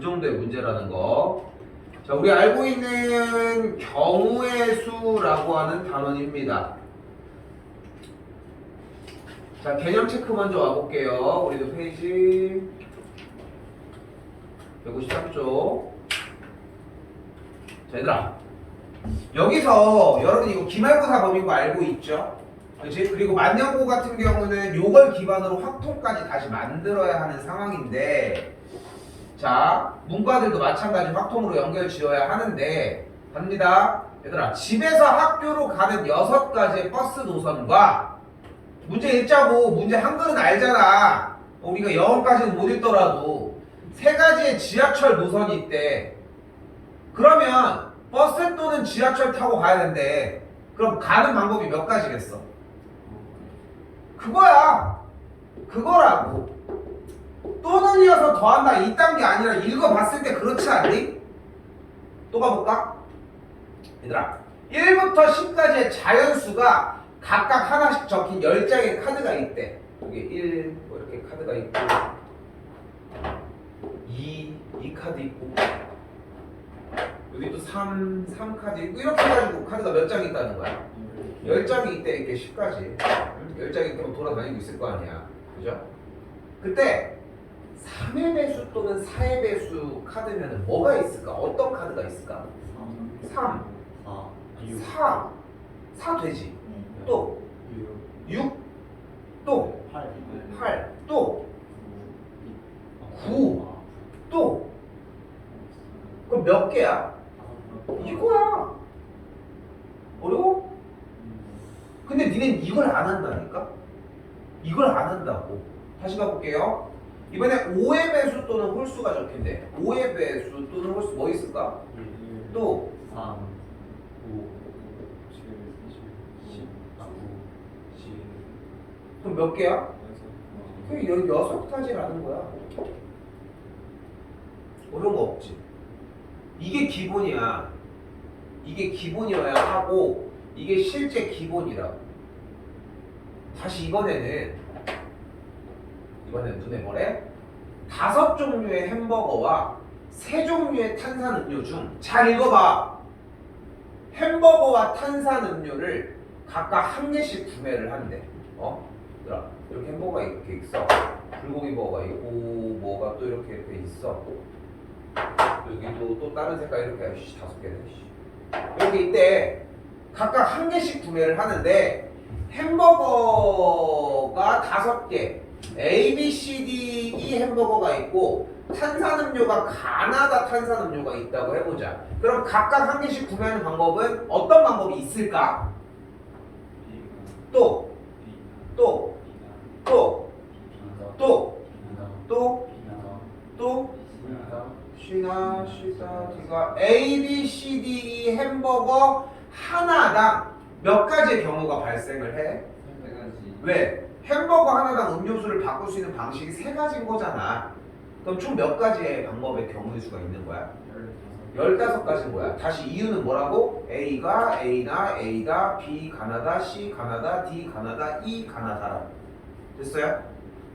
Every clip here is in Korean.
정도의 문제라는 거. 자, 우리 알고 있는 경우의 수라고 하는 단원입니다. 자, 개념 체크 먼저 와볼게요. 우리도 페이지 153쪽. 자, 얘들아. 여기서 여러분 이거 기말고사 범위인 거 알고 있죠? 그렇지? 그리고 만년고 같은 경우는 요걸 기반으로 확통까지 다시 만들어야 하는 상황인데, 자, 문과들도 마찬가지 확통으로 연결 지어야 하는데, 갑니다. 얘들아, 집에서 학교로 가는 6가지의 버스 노선과 문제 읽자고. 문제 한글은 알잖아. 우리가 영어까지는 못 읽더라도 3가지의 지하철 노선이 있대. 그러면 버스 또는 지하철 타고 가야 되는데, 그럼 가는 방법이 몇 가지겠어? 그거야. 그거라고. 또는 이어서 더한다 이딴 게 아니라 읽어봤을 때 그렇지 않니? 또 가볼까? 얘들아, 1부터 10까지의 자연수가 각각 하나씩 적힌 10장의 카드가 있대. 여기 1 뭐 이렇게 카드가 있고, 2 카드 있고, 여기 또 3 카드 있고, 이렇게 해가지고 카드가 몇 장 있다는 거야? 10장이 있대. 이렇게 10까지 10장이 있다면 돌아다니고 있을 거 아니야. 그죠? 그때 3의 배수 또는 4의 배수 카드면 뭐가 있을까? 어떤 카드가 있을까? 3 4 되지. 또 6 또 8 또 9 또. 그럼 몇 개야? 이거야. 어려워? 근데 니넨 이걸 안 한다니까? 이걸 안 한다고. 다시 가볼게요. 이번에 5의 배수 또는 홀수가 적힌대. 5의 배수 또는 홀수 뭐 있을까? 또 3, 5, 7, 10, 10. 그럼 몇 개야? 그게 6가지라는 거야. 어려운 거 없지. 이게 기본이야. 이게 기본이어야 하고, 이게 실제 기본이라고. 다시 이번에는 눈에 뭐래? 5종류의 햄버거와 3종류의 탄산음료 중, 잘 읽어봐. 햄버거와 탄산음료를 각각 1개씩 구매를 한대. 얘들아, 이렇게 햄버거가 이렇게 있어. 불고기 버거가 있고, 뭐가 또 이렇게 있어. 여기도 또 다른 색깔 이렇게 5개네. 이렇게 있대. 각각 1개씩 구매를 하는데, 햄버거가 5개, A, B, C, D, E 햄버거가 있고, 탄산음료가 가나다 탄산음료가 있다고 해보자. 그럼 각각 1개씩 구매하는 방법은 어떤 방법이 있을까? 또 C나 C다 D가 A, B, C, D, E 햄버거 하나당 몇 가지의 경우가 발생을 해? 왜? 햄버거 하나당 음료수를 바꿀 수 있는 방식이 3가지인 거잖아. 그럼 총 몇 가지의 방법의 경우의 수가 있는 거야? 15가지인 거야. 다시 이유는 뭐라고? A가 A나 A다, B 가나다, C 가나다, D 가나다, E 가나다라고. 됐어요?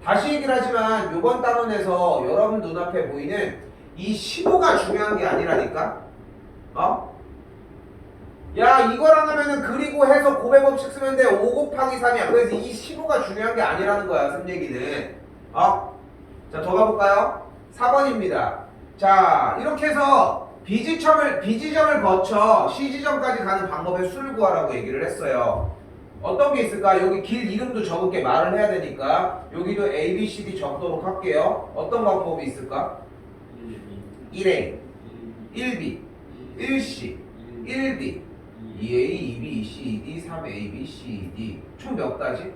다시 얘기를 하지만 이번 단원에서 여러분 눈앞에 보이는 이 15가 중요한 게 아니라니까? 야, 이거랑 하면은 그리고 해서 고배법칙 쓰면 돼. 5 곱하기 3이야. 그래서 이 15가 중요한 게 아니라는 거야, 선 얘기는. 자, 더 가볼까요? 4번입니다. 자, 이렇게 해서 B지점을 거쳐 C지점까지 가는 방법의 수를 구하라고 얘기를 했어요. 어떤 게 있을까? 여기 길 이름도 적을게. 말을 해야 되니까 여기도 A, B, C, D 적도록 할게요. 어떤 방법이 있을까? 1A, 1B, 1C, 1D, 2A, 2B, 2C, 2D, 3A, B, C, D. 총 몇 가지?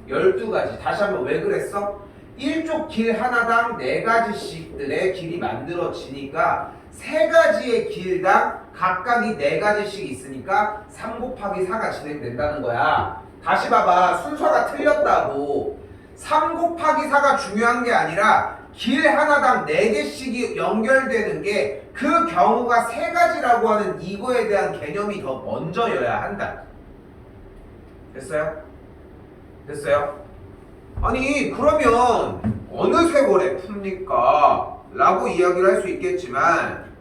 12가지. 다시 한번 왜 그랬어? 1쪽 길 하나당 4가지씩들의 길이 만들어지니까 3가지의 길당 각각이 4가지씩 있으니까 3 곱하기 4가 진행된다는 거야. 다시 봐봐. 순서가 틀렸다고. 3 곱하기 4가 중요한 게 아니라 길 하나당 4개씩이 연결되는 게 그 경우가 3가지라고 하는 이거에 대한 개념이 더 먼저여야 한다. 됐어요? 됐어요? 아니 그러면 어느 세월에 풉니까? 라고 이야기를 할 수 있겠지만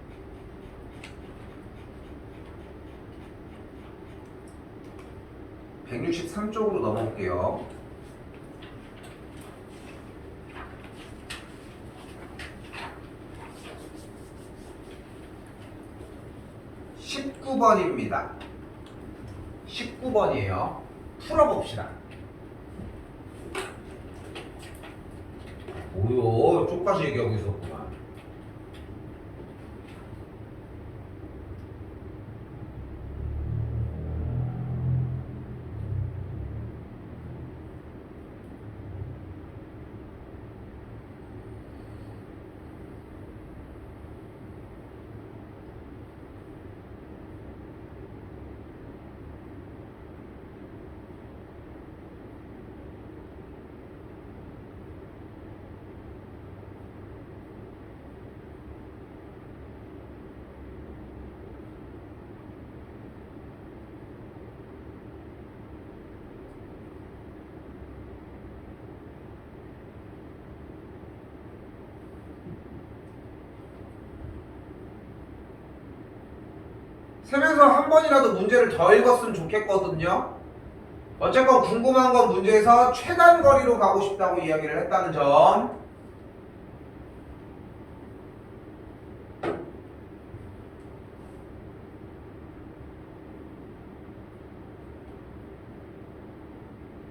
(163쪽으로) 넘어볼게요. (19번입니다) 19번이에요. 풀어봅시다. 뭐요? 쪽까지 얘기하고 있었구만. 세면서 한 번이라도 문제를 더 읽었으면 좋겠거든요. 어쨌건 궁금한 건 문제에서 최단 거리로 가고 싶다고 이야기를 했다는 점.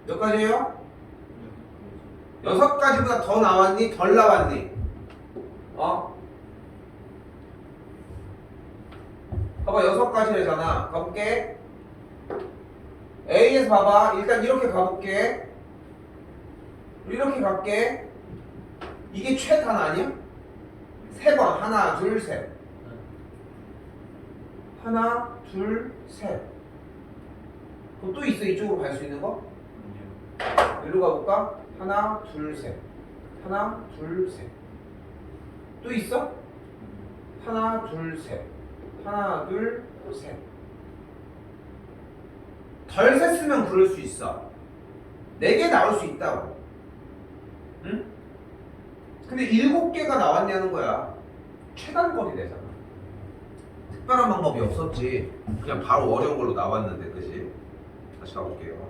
몇 가지예요? 6가지보다 더 나왔니? 덜 나왔니? 봐봐, 6가지래잖아. 가볼게. A에서 봐봐. 일단 이렇게 가볼게. 이렇게 갈게. 이게 최단 아니야? 3번. 하나, 둘, 셋. 하나, 둘, 셋. 그럼 또 있어? 이쪽으로 갈 수 있는 거? 여기로 가볼까? 하나, 둘, 셋. 하나, 둘, 셋. 또 있어? 하나, 둘, 셋. 하나, 둘, 셋. 덜 셌으면 그럴 수 있어. 4개 나올 수 있다고. 응? 근데 7개가 나왔냐는 거야. 최단거리 되잖아. 특별한 방법이 없었지. 그냥 바로 어려운 걸로 나왔는데, 그지? 다시 가볼게요.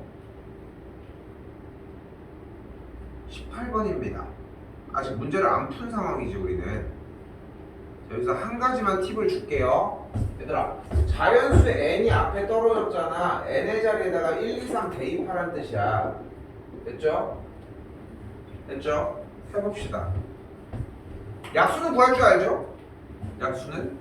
18번입니다. 아직 문제를 안 푼 상황이지, 우리는. 여기서 한 가지만 팁을 줄게요. 얘들아, 자연수 n이 앞에 떨어졌잖아. n의 자리에다가 1, 2, 3 대입하라는 뜻이야. 됐죠? 됐죠? 해봅시다. 약수는 구할 줄 알죠? 약수는?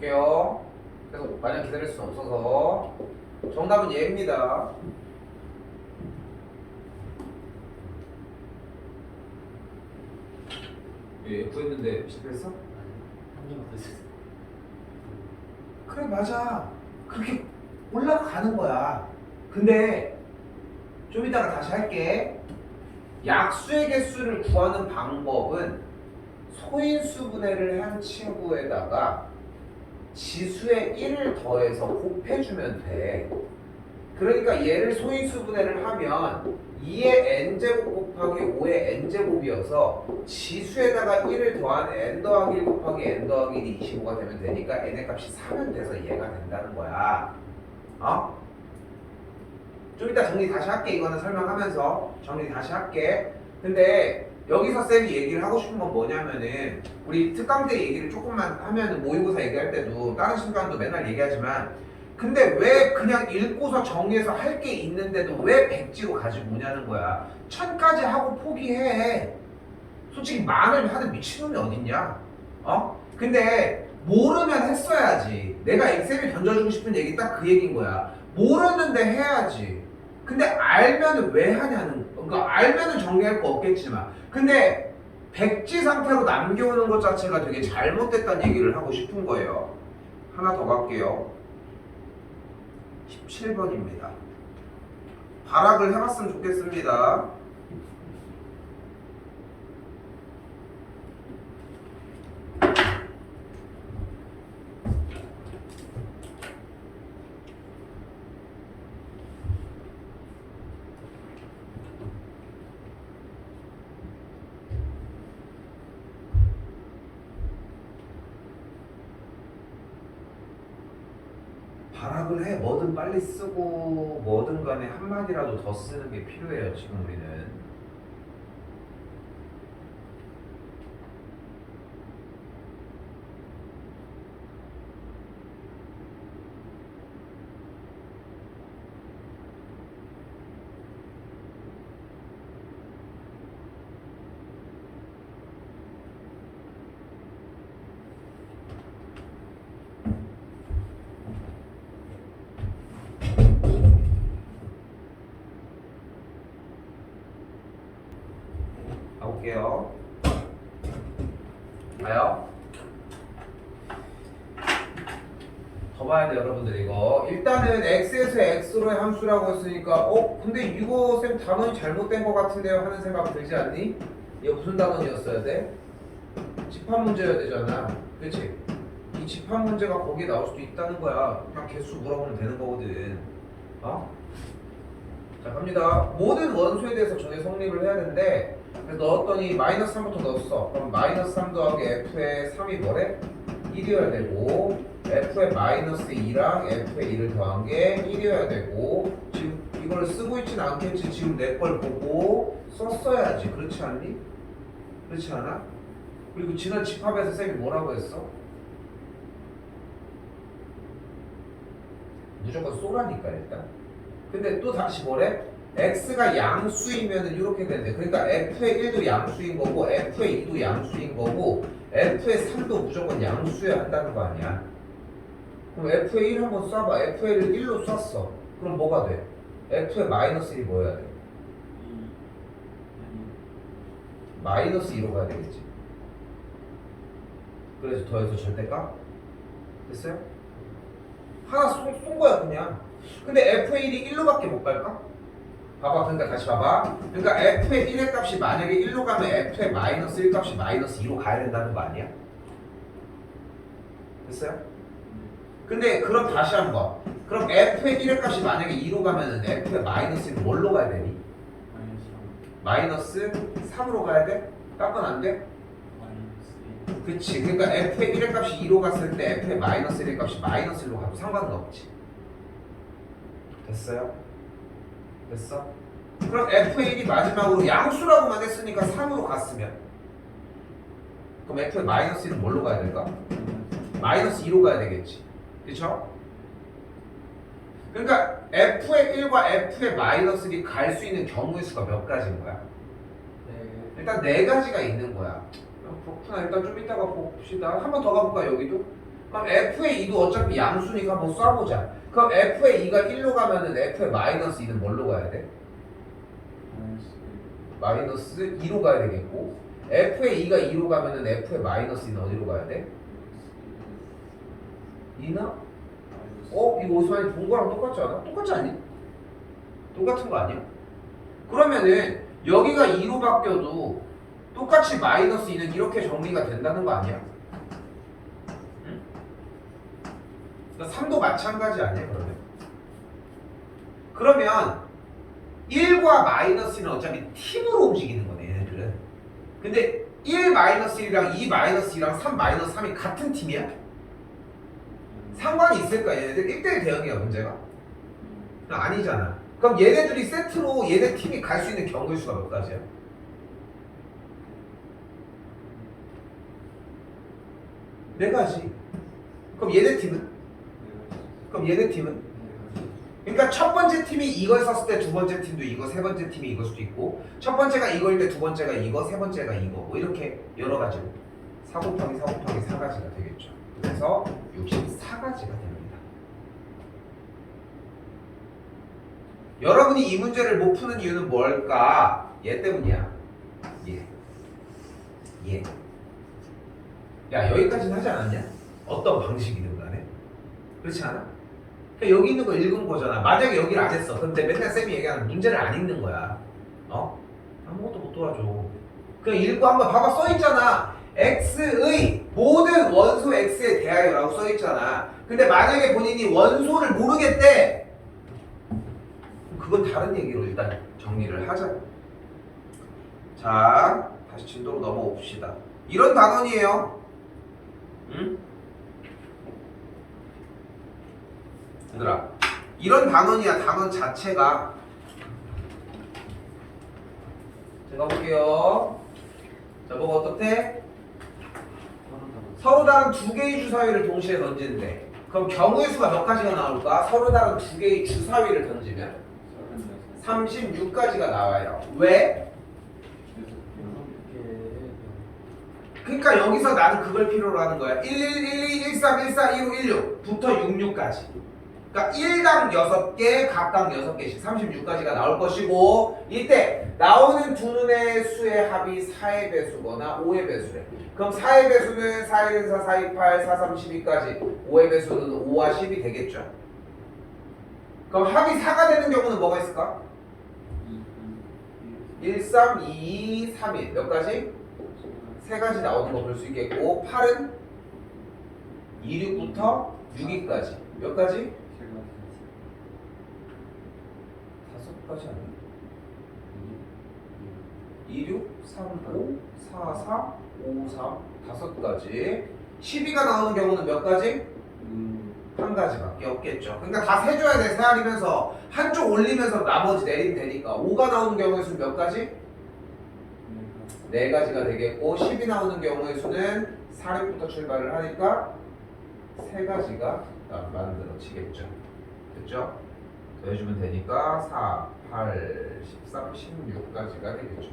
볼게요. 계속 마냥 기다릴 수는 없어서 정답은 얘입니다. 예, 구했는데 실패했어? 한점만 더 있어요. 그래 맞아. 그렇게 올라가는 거야. 근데 좀 이따가 다시 할게. 약수의 개수를 구하는 방법은 소인수분해를 한 친구에다가 지수의 1을 더해서 곱해주면 돼. 그러니까 얘를 소인수분해를 하면 2의 n제곱 곱하기 5의 n제곱이어서 지수에다가 1을 더한 n 더하기 1 곱하기 n 더하기 1이 25가 되면 되니까 n의 값이 3은 돼서 얘가 된다는 거야. 어? 좀 이따 정리 다시 할게. 이거는 설명하면서 정리 다시 할게. 근데 여기서 쌤이 얘기를 하고 싶은 건 뭐냐면은 우리 특강때 얘기를 조금만 하면은 모의고사 얘기할 때도 다른 시간도 맨날 얘기하지만 근데 왜 그냥 읽고서 정리해서 할 게 있는데도 왜 백지로 가지고 오냐는 거야. 1000까지 하고 포기해. 솔직히 만을 하는 미친놈이 어딨냐? 어? 근데 모르면 했어야지. 내가 엑셀이 던져주고 싶은 얘기 딱 그 얘기인 거야. 모르는데 해야지. 근데 알면은 왜 하냐는 거. 그러니까 알면은 정리할 거 없겠지만 근데 백지 상태로 남겨오는 것 자체가 되게 잘못됐다는 얘기를 하고 싶은 거예요. 하나 더 갈게요. 17번입니다. 발악을 해봤으면 좋겠습니다. 발악을 해. 뭐든 빨리 쓰고 뭐든 간에 한마디라도 더 쓰는 게 필요해요. 지금 우리는. 가볼게요. 봐요. 더 봐야 돼 여러분들 이거. 일단은 x에서 x로의 함수라고 했으니까 근데 이거 쌤 단원이 잘못된 것 같은데요 하는 생각 들지 않니? 이거 무슨 단원이었어야 돼? 집합 문제여야 되잖아. 그치? 이 집합 문제가 거기에 나올 수도 있다는 거야. 그냥 개수 물어보면 되는 거거든. 어? 자 갑니다. 모든 원소에 대해서 전에 성립을 해야 되는데 그래서 넣었더니 마이너스 3부터 넣었어. 그럼 마이너스 3 더하기 f의 3이 뭐래? 1이어야 되고 f의 마이너스 2랑 f의 1을 더한 게 1이어야 되고 지금 이걸 쓰고 있진 않겠지. 지금 내 걸 보고 썼어야지. 그렇지 않니? 그렇지 않아? 그리고 지난 집합에서 쌤이 뭐라고 했어? 무조건 쏘라니까 일단. 근데 또 다시 뭐래? x가 양수이면은 이렇게 된대. 그러니까 f의 1도 양수인 거고 f의 2도 양수인 거고 f의 3도 무조건 양수여야 한다는 거 아니야. 그럼 f의 1 한번 쏴봐. f의 1을 1로 쐈어. 그럼 뭐가 돼? f의 마이너스 1이 뭐여야 돼? 마이너스 2로 가야 되겠지. 그래서 더해서 절대값? 됐어요? 하나 쏜 거야 그냥. 근데 f의 1이 1로밖에 못 갈까? 봐봐. 그러니까 다시 봐봐. 그러니까 f의 1의 값이 만약에 1로 가면 f의 마이너스 1 값이 마이너스 2로 가야 된다는 거 아니야? 됐어요? 근데 그럼 다시 한번. 그럼 f의 1의 값이 만약에 2로 가면은 f의 마이너스 1은 뭘로 가야 되니? 마이너스 3으로 가야 돼? 깎은 안 돼? 그치. 그러니까 f의 1의 값이 2로 갔을 때 f의 마이너스 1의 값이 마이너스 1로 가도 상관은 없지. 됐어요? 됐어? 그럼 f의 1이 마지막으로 양수라고만 했으니까 3으로 갔으면 그럼 f의 마이너스 1은 뭘로 가야 될까? 마이너스 2로 가야 되겠지. 그쵸? 그러니까 f의 1과 f의 마이너스 1이 갈 수 있는 경우의 수가 몇 가지인 거야? 일단 4가지가 있는 거야. 그렇구나. 일단 좀 이따가 봅시다. 한 번 더 가볼까 여기도? 그럼 f의 2도 어차피 양수니까 한번 쏴보자. 그럼 f의 2가 1로 가면은 f의 마이너스 2는 뭘로 가야 돼? 마이너스 2로 가야 되겠고 f의 2가 2로 가면은 f의 마이너스 2는 어디로 가야 돼? 2나? 이거 어디서 많이 본 거랑 똑같지 않아? 똑같지 않니? 똑같은 거 아니야? 그러면은 여기가 2로 바뀌어도 똑같이 마이너스 2는 이렇게 정리가 된다는 거 아니야? 응? 그러니까 3도 마찬가지 아니야 그러면? 그러면 1과 마이너스 1은 어차피 팀으로 움직이는 거네 얘네들은. 근데 1 마이너스 1이랑 2 마이너스 2랑 3 마이너스 3이 같은 팀이야? 상관이 있을까 얘네들? 1대1 대응이야 문제가? 아니잖아. 그럼 얘네들이 세트로 얘네 팀이 갈 수 있는 경우의 수가 몇 가지야? 네 가지. 그럼 얘네 팀은? 그럼 얘네 팀은? 그러니까 첫 번째 팀이 이걸 썼을 때 두 번째 팀도 이거, 세 번째 팀이 이걸 수도 있고 첫 번째가 이거일 때 두 번째가 이거, 세 번째가 이거 뭐 이렇게 여러 가지로 4 곱하기 4 곱하기 4가지가 되겠죠. 그래서 64가지가 됩니다. 여러분이 이 문제를 못 푸는 이유는 뭘까? 얘 때문이야. 얘. 야 여기까지는 하지 않았냐? 어떤 방식이든 간에. 그렇지 않아? 그러니까 여기 있는 거 읽은 거잖아. 만약에 여기를 안 했어. 근데 맨날 쌤이 얘기하는 문제를 안 읽는 거야. 아무것도 못 도와줘. 그냥 읽고 한번 봐봐. 써있잖아. x의 모든 원소 x에 대하여라고 써있잖아. 근데 만약에 본인이 원소를 모르겠대. 그건 다른 얘기로 일단 정리를 하자. 자, 다시 진도로 넘어가 봅시다. 이런 단원이에요. 응? 얘들아, 이런 단원이야. 단원 자체가. 제가 볼게요. 자, 뭐가 어떻대? 서로 다른 두 개의 주사위를 동시에 던지는데 그럼 경우의 수가 몇 가지가 나올까? 서로 다른 두 개의 주사위를 던지면 36가지가 나와요. 왜? 그러니까 여기서 나는 그걸 필요로 하는 거야. 11, 12, 13, 14, 15, 16부터 66까지. 그러니까 1당 6개, 각각 6개씩 36가지가 나올 것이고 이때 나오는 두 눈의 수의 합이 4의 배수거나 5의 배수래. 그럼 4의 배수는 4, 1, 4, 4, 2, 8, 4, 3, 12까지 5의 배수는 5와 10이 되겠죠. 그럼 합이 4가 되는 경우는 뭐가 있을까? 1, 3, 2, 3, 1 몇 가지? 3가지 나오는 거 볼 수 있겠고 8은 2, 6부터 6위까지 몇 가지? 5가지 아니야? 2, 6, 3, 5, 4, 4, 5, 3 5가지 12가 나오는 경우는 몇 가지? 한 가지밖에 없겠죠. 그러니까 다 세줘야 돼. 세알이면서 한쪽 올리면서 나머지 내리면 되니까 5가 나오는 경우의 수는 몇 가지? 4가지가 되겠고 10이 나오는 경우의 수는 4륙부터 출발을 하니까 3가지가 만들어지겠죠. 됐죠? 더해주면 되니까 4, 8, 13, 16까지가 되겠죠.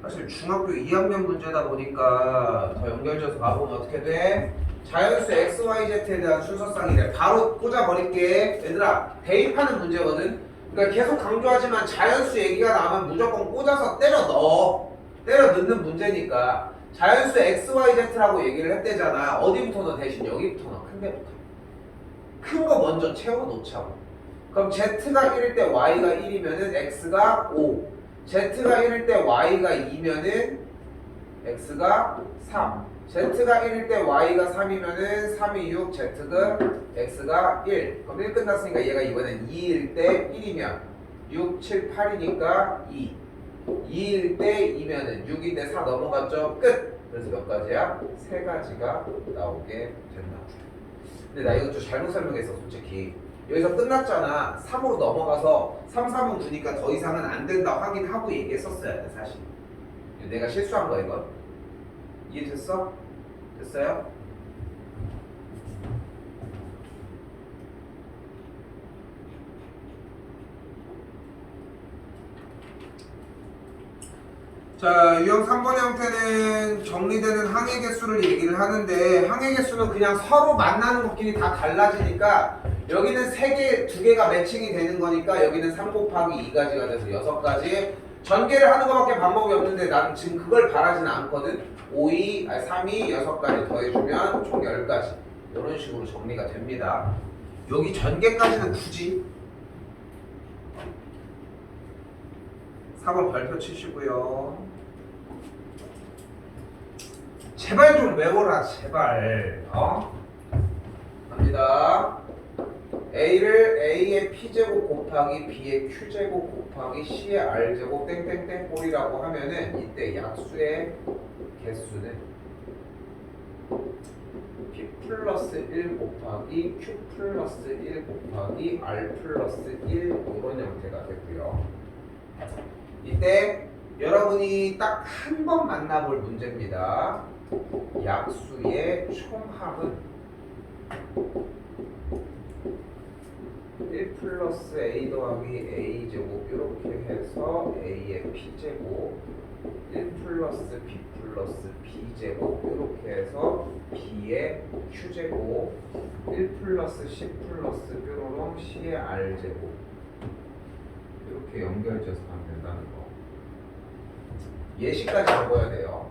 사실 중학교 2학년 문제다 보니까 더 연결져서 가보면 어떻게 돼? 자연수 x, y, z에 대한 순서상이래. 바로 꽂아버릴게. 얘들아 대입하는 문제거든. 그러니까 계속 강조하지만 자연수 얘기가 나오면 무조건 꽂아서 때려 넣어. 때려 넣는 문제니까 자연수 x, y, z라고 얘기를 했대잖아. 어디부터 넣어? 대신 여기부터 넣어. 큰 데부터. 큰 거 먼저 채워놓자고. 그럼 z가 1일 때 y가 1이면은 x가 5. z가 1일 때 y가 2면은 x가 3. z가 1일 때 y가 3이면은 3이 6, z가 x가 1. 그럼 1 끝났으니까 얘가 이번엔 2일 때 1이면 6, 7, 8이니까 2. 2일 때 2면은 6인데 4 넘어갔죠? 끝! 그래서 몇 가지야? 3가지가 나오게 된다. 근데 나 이거 좀 잘못 설명했어 솔직히. 여기서 끝났잖아. 3으로 넘어가서 3, 3은 9니까 더 이상은 안 된다 확인하고 얘기했었어야 돼 사실. 내가 실수한 거야 이건. 이해됐어? 됐어요? 자, 유형 3번의 형태는 정리되는 항의 개수를 얘기를 하는데 항의 개수는 그냥 서로 만나는 것끼리 다 달라지니까 여기는 3개, 2개가 매칭이 되는 거니까 여기는 3 곱하기 2가지가 돼서 6가지. 전개를 하는 것밖에 방법이 없는데 나는 지금 그걸 바라진 않거든. 3이 6가지 더해주면 총 10가지. 이런 식으로 정리가 됩니다. 여기 전개까지는 굳이 4번 별표 치시고요. 제발 좀 외워라 제발. 갑니다. A를 A의 P제곱 곱하기 B의 Q제곱 곱하기 C의 R제곱 땡땡땡 꼴이라고 하면은 이때 약수의 개수는 P 플러스 1 곱하기 Q 플러스 1 곱하기 R 플러스 1 이런 형태가 되고요. 이때 여러분이 딱 한 번 만나볼 문제입니다. 약수의 총합은 1 플러스 A 더하기 A 제곱 이렇게 해서 A의 P제곱 1 플러스 B 플러스 B 제곱 이렇게 해서 B의 Q제곱 1 플러스 C 플러스 뾰로롱 C의 R제곱 이렇게 연결돼서 가면 된다는 거. 예시까지 적어야 돼요.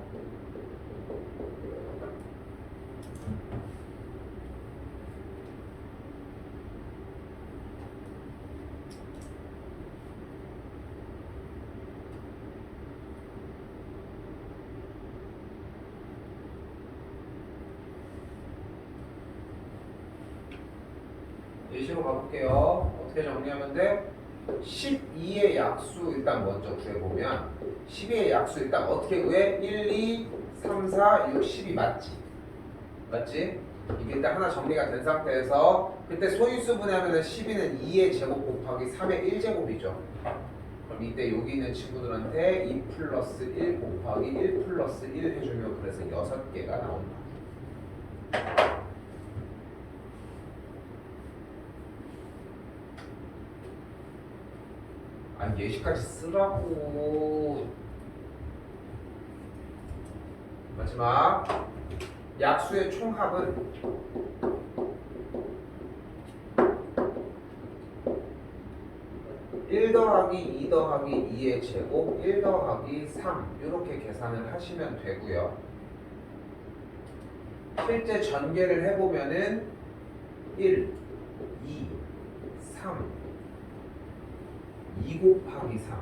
예시로 가볼게요. 어떻게 정리하면 돼? 12의 약수 일단 먼저 구해보면 12의 약수 일단 어떻게 구해? 1, 2, 3, 4, 6, 12 맞지? 맞지? 이게 일단 하나 정리가 된 상태에서 그때 소인수 분해하면 12는 2의 제곱 곱하기 3의 1제곱이죠. 그럼 이때 여기 있는 친구들한테 2 플러스 1 곱하기 1 플러스 1 해주면 그래서 6개가 나온다. 예시까지 쓰라고. 마지막 약수의 총합은 1 더하기 2 더하기 2의 제곱 1 더하기 3 이렇게 계산을 하시면 되고요. 실제 전개를 해보면은 1, 2, 3 2 곱하기 3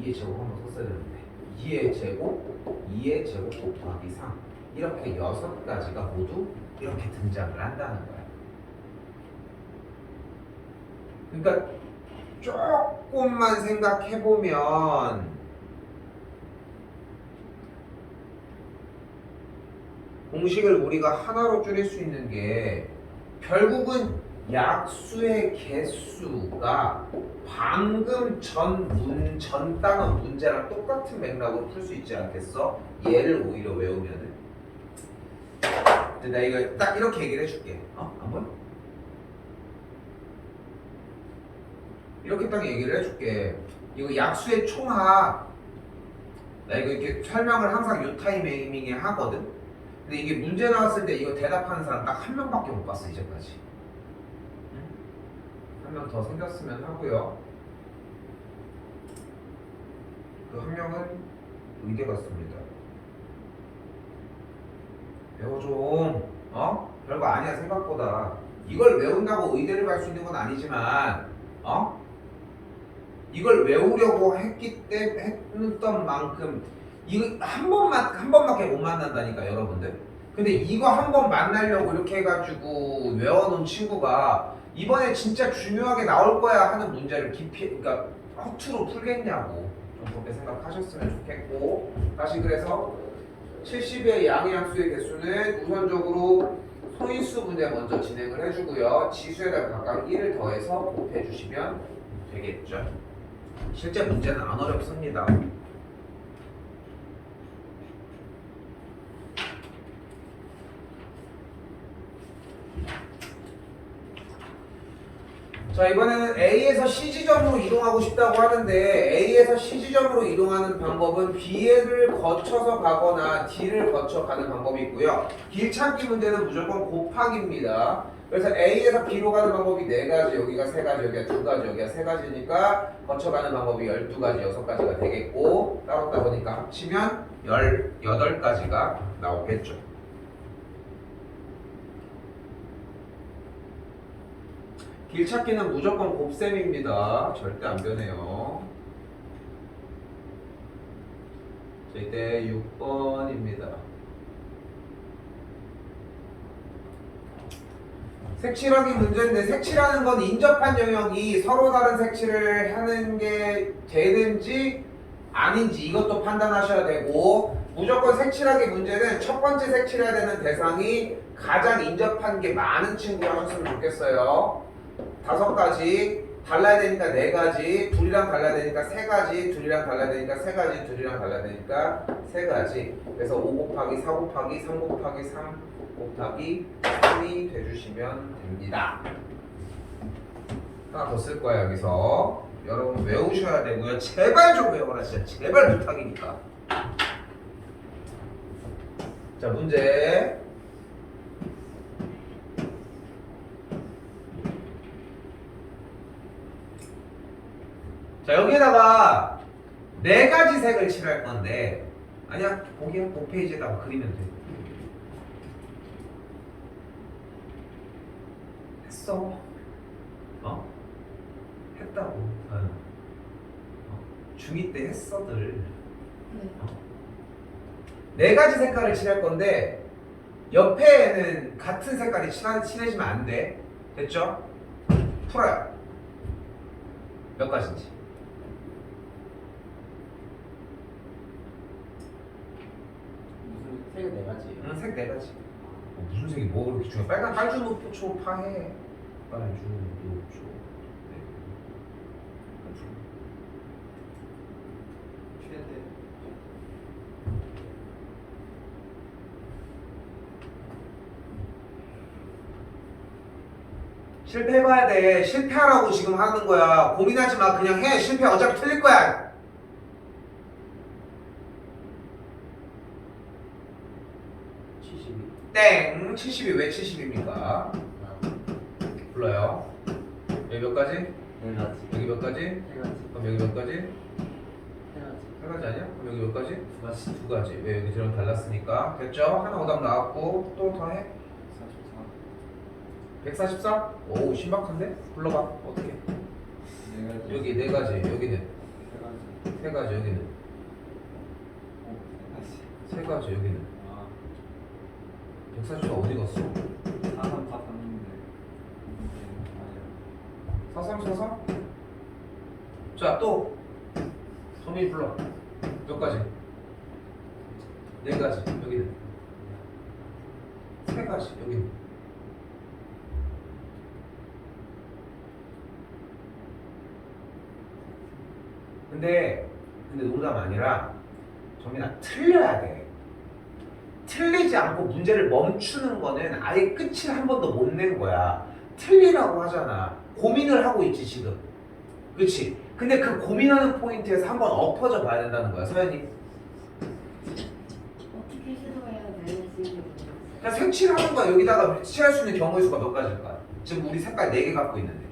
2의 제곱 한번 썼어야 되는데 2의 제곱 2의 제곱 곱하기 3 이렇게 6가지가 모두 이렇게 등장을 한다는 거야. 그러니까 조금만 생각해보면 공식을 우리가 하나로 줄일 수 있는 게 결국은 약수의 개수가 방금 전 단원 문제랑 똑같은 맥락으로 풀 수 있지 않겠어? 얘를 오히려 외우면은. 근데 나 이거 딱 이렇게 얘기를 해줄게. 안 보여? 이렇게 딱 얘기를 해줄게. 이거 약수의 총합. 나 이거 이렇게 설명을 항상 요 타이밍에 하거든. 근데 이게 문제 나왔을 때 이거 대답하는 사람 딱 한 명밖에 못 봤어 이제까지. 한 명 더 생겼으면 하고요. 그 한 명은 의대 갔습니다. 배워 좀. 별거 아니야 생각보다. 이걸 외운다고 의대를 갈 수 있는 건 아니지만 이걸 외우려고 했던 만큼 이거 한 번밖에 못 만난다니까 여러분들. 근데 이거 한 번 만나려고 이렇게 해가지고 외워놓은 친구가 이번에 진짜 중요하게 나올 거야 하는 문제를 그러니까 허투루 풀겠냐고 좀 그렇게 생각하셨으면 좋겠고. 다시 그래서 70의 양의함수의 개수는 우선적으로 소인수 분해 먼저 진행을 해주고요. 지수에다가 각각 1을 더해서 곱해주시면 되겠죠. 실제 문제는 안 어렵습니다. 자, 이번에는 A에서 C 지점으로 이동하고 싶다고 하는데 A에서 C 지점으로 이동하는 방법은 B를 거쳐서 가거나 D를 거쳐 가는 방법이 있고요. 길 찾기 문제는 무조건 곱하기입니다. 그래서 A에서 B로 가는 방법이 4가지, 여기가 3가지, 여기가 2가지, 여기가 3가지니까 거쳐가는 방법이 12가지, 6가지가 되겠고 따로 따보니까 합치면 18가지가 나오겠죠. 길 찾기는 무조건 곱셈입니다. 절대 안 변해요. 자, 이때 6번입니다. 색칠하기 문제인데 색칠하는 건 인접한 영역이 서로 다른 색칠을 하는 게 되는지 아닌지 이것도 판단하셔야 되고 무조건 색칠하기 문제는 첫 번째 색칠해야 되는 대상이 가장 인접한 게 많은 친구로 하셨으면 좋겠어요. 5가지 달라야 되니까 4가지, 둘이랑 달라야 되니까 3가지, 둘이랑 달라야 되니까 3가지, 둘이랑 달라야 되니까 3가지. 그래서 5 곱하기 4 곱하기 3 곱하기 3 곱하기 3이 돼주시면 됩니다. 하나 더 쓸 거야 여기서. 여러분 외우셔야 되고요. 제발 좀 외워라 진짜. 제발 부탁이니까. 자 문제. 자 여기에다가 4가지 색을 칠할 건데 아니야 거기야 5페이지에다가 그리면 돼. 했어. 했다고. 중2 때 했어들. 네. 4가지 색깔을 칠할 건데 옆에는 같은 색깔이 칠해지면 안 돼. 됐죠? 풀어요. 몇 가지인지. 무슨 색이 4가지예요? 응, 색 4가지. 무슨 색이 뭐 그렇게 중요해? 빨간 빨주 노초 파해. 빨주 노초. 최대 실패해봐야 돼. 실패하라고 지금 하는 거야. 고민하지 마. 그냥 해. 실패 어차피 틀릴 거야. 72. 땡. 70이 왜 70입니까? 불러요. 여기 몇 가지? 4가지. 여기 몇 가지? 3가지. 그럼 여기 몇 가지? 3가지. 3가지 아니야? 그럼 여기 몇 가지? 2가지. 2가지. 왜 여기 저랑 달랐으니까. 됐죠? 하나 오답 나왔고 또 더 해. 44. 144? 오 신박한데? 불러봐. 어떻게? 4가지. 여기 4가지. 여기는 3가지. 3가지. 여기는 4가지. 3가지. 여기는 아, 144 어디 갔어? 4, 3, 4 봤는데. 아니야. 4344? 자, 또 소민이 불러. 몇 가지? 4가지. 여기는 3가지. 여기는 근데 농담 아니라 정민아 틀려야 돼. 틀리지 않고 문제를 멈추는 거는 아예 끝을 한 번도 못 낸 거야. 틀리라고 하잖아. 고민을 하고 있지 지금. 그치? 근데 그 고민하는 포인트에서 한번 엎어져 봐야 된다는 거야. 서연이. 어떻게 시도해야 되는지 그러니까 색칠하는 거야. 여기다가 칠할 수 있는 경우의 수가 몇 가지일까? 지금 우리 색깔 4개 갖고 있는데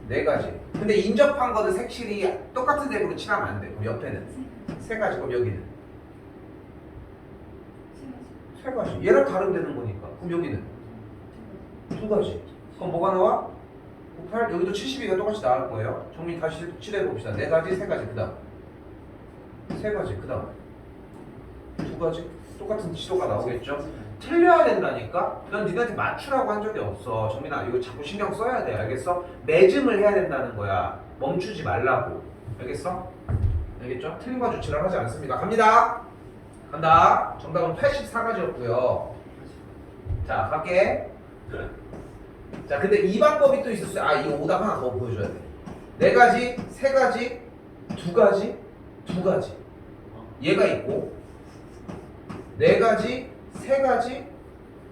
네 4가지. 근데 인접한 거는 색칠이 똑같은 색으로 칠하면 안 돼. 그럼 옆에는 3가지. 그럼 여기는 3가지. 얘랑 다르면 되는 거니까. 그럼 여기는 2가지. 그럼 뭐가 나와? 98. 여기도 72가 똑같이 나올 거예요. 정리 다시 칠해봅시다. 4가지, 3가지. 그 다음 3가지. 그 다음 2가지. 똑같은 지도가 나오겠죠? 틀려야 된다니까? 넌 니네한테 맞추라고 한 적이 없어. 정민아 이거 자꾸 신경 써야 돼. 알겠어? 매짐을 해야 된다는 거야. 멈추지 말라고. 알겠어? 알겠죠? 틀림과 주치를 하지 않습니다. 갑니다. 간다. 정답은 84가지였고요. 자 갈게. 자 근데 이 방법이 또 있었어요. 아 이거 오답 하나 더 보여줘야 돼. 4가지, 3가지, 2가지, 2가지. 얘가 있고 4가지, 3가지,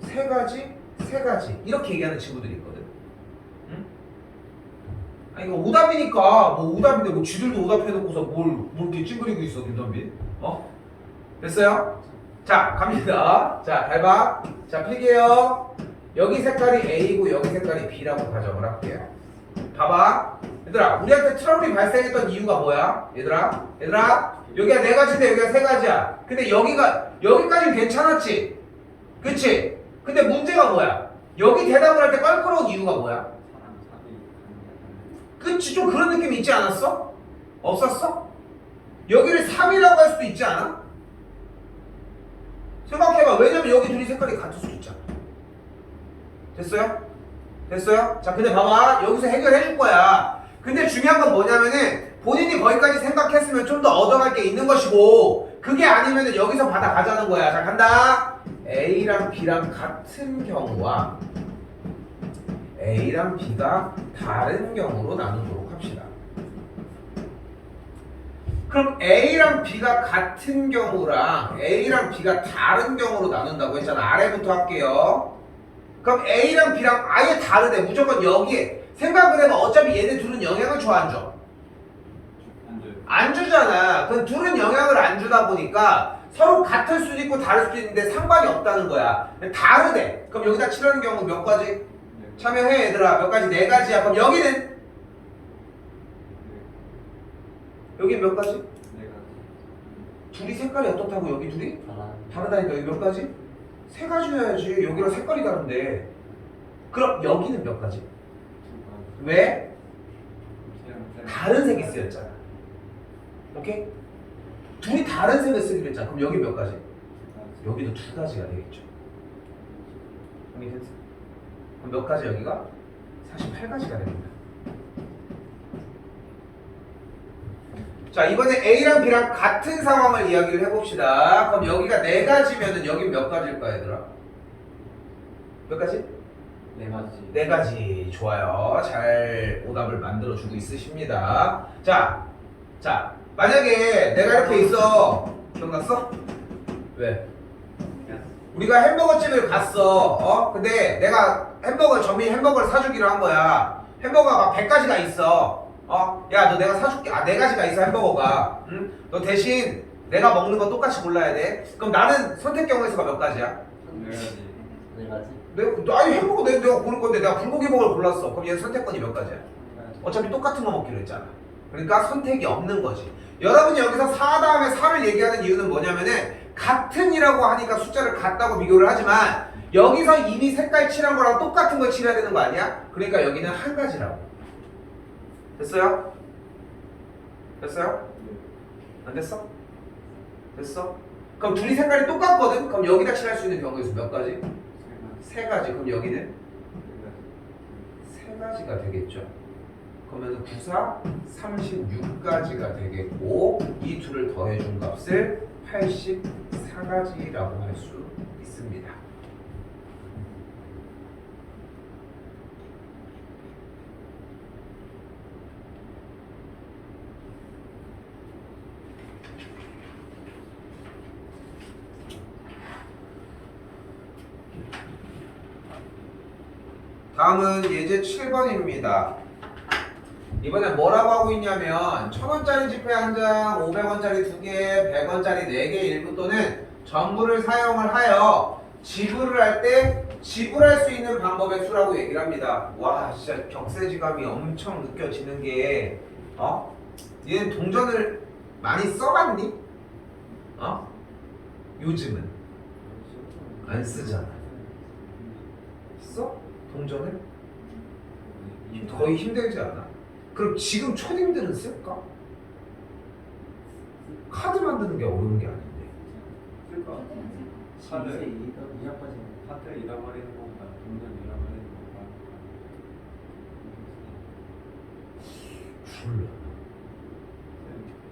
3가지, 3가지 이렇게 얘기하는 친구들이 있거든. 응? 아니 이거 오답이니까 뭐 오답인데 뭐 쥐들도 오답해놓고서 뭘 이렇게 찡그리고 있어 김선빈? 됐어요? 자 갑니다. 자 잘 봐. 자 필게요. 여기 색깔이 A고 여기 색깔이 B라고 가정을 할게요. 봐봐. 얘들아 우리한테 트러블이 발생했던 이유가 뭐야? 얘들아 여기가 네 가지인데 여기가 세 가지야. 근데 여기까지는 괜찮았지? 그치? 근데 문제가 뭐야? 여기 대답을 할 때 껄끄러운 이유가 뭐야? 사람 사비 그치? 좀 그런 느낌 있지 않았어? 없었어? 여기를 3이라고 할 수도 있지 않아? 생각해봐. 왜냐면 여기 둘이 색깔이 같을 수도 있잖아. 됐어요? 됐어요? 자 근데 봐봐. 여기서 해결해 줄 거야. 근데 중요한 건 뭐냐면은 본인이 거기까지 생각했으면 좀 더 얻어갈 게 있는 것이고 그게 아니면은 여기서 받아가자는 거야. 자 간다. A랑 B랑 같은 경우와 A랑 B가 다른 경우로 나누도록 합시다. 그럼 A랑 B가 같은 경우랑 A랑 B가 다른 경우로 나눈다고 했잖아. 아래부터 할게요. 그럼 A랑 B랑 아예 다르대. 무조건 여기에 생각을 해봐. 어차피 얘네 둘은 영향을 줘 안 줘? 안 돼요. 안 주잖아. 그럼 둘은 영향을 안 주다 보니까 서로 같을 수도 있고 다를 수도 있는데 상관이 없다는 거야. 다르대. 그럼 여기다 칠하는 경우 몇 가지? 네. 참여해 얘들아. 몇 가지? 네 가지야. 그럼 여기는? 네. 여기 몇 가지? 내가 둘이 색깔이 어떻다고 여기 둘이? 달라. 다르다니까. 여기 몇 가지? 세 가지여야지. 여기랑 색깔이 다른데. 그럼 여기는 몇 가지? 두 가지. 왜? 그냥 다른 색이 쓰였잖아. 오케이? 둘이 다른 색을 쓰기로 했잖아. 그럼 여기 몇 가지? 여기도 두 가지가 되겠죠. 정리됐어? 그럼 몇 가지 여기가? 48가지가 됩니다. 자 이번에 A랑 B랑 같은 상황을 이야기를 해봅시다. 그럼 여기가 네 가지면은 여기 몇 가지일까 얘들아? 몇 가지? 네 가지. 네 가지. 좋아요. 잘 오답을 만들어주고 있으십니다. 자 만약에 내가 이렇게 있어. 기억났어? 왜? 우리가 햄버거 집을 갔어. 근데 내가 점이 햄버거를 사주기로 한 거야. 햄버거가 막 100가지가 있어. 야, 너 내가 사줄게. 아, 4가지가 있어, 햄버거가. 응? 너 대신 내가 먹는 거 똑같이 골라야 돼. 그럼 나는 선택 경우에서가 몇 가지야? 네 가지. 네 가지. 아니, 햄버거 내가 고를 건데 내가 불고기 먹을 골랐어. 그럼 얘 선택권이 몇 가지야? 한 가지. 어차피 똑같은 거 먹기로 했잖아. 그러니까 선택이 없는 거지. 여러분이 여기서 4 다음에 4를 얘기하는 이유는 뭐냐면은 같은이라고 하니까 숫자를 같다고 비교를 하지만 여기서 이미 색깔 칠한 거랑 똑같은 걸 칠해야 되는 거 아니야? 그러니까 여기는 한 가지라고. 됐어요? 됐어요? 안 됐어? 됐어? 그럼 둘이 색깔이 똑같거든? 그럼 여기다 칠할 수 있는 경우의 수 몇 가지? 세 가지. 그럼 여기는? 세 가지가 되겠죠. 그러면 9, 4, 36가지가 되겠고 이 둘을 더해준 값을 84가지라고 할 수 있습니다. 다음은 예제 7번입니다. 이번엔 뭐라고 하고 있냐면 1000원짜리 지폐 한 장, 500원짜리 2개, 100원짜리 4개 일부 또는 전부를 사용을 하여 지불을 할 때 지불할 수 있는 방법의 수라고 얘기를 합니다. 와 진짜 격세지감이 엄청 느껴지는 게 얘는 동전을 많이 써봤니? 요즘은 안 쓰잖아. 써? 동전을? 거의 힘들지 않아? 그럼 지금 초딩들은 쓸까? 카드 만드는 게 어려운 게 아닌데. 쓸까? 카드 이자까지. 카드 잃어버리는 건가? 동전 잃어버리는 건가? 몰라.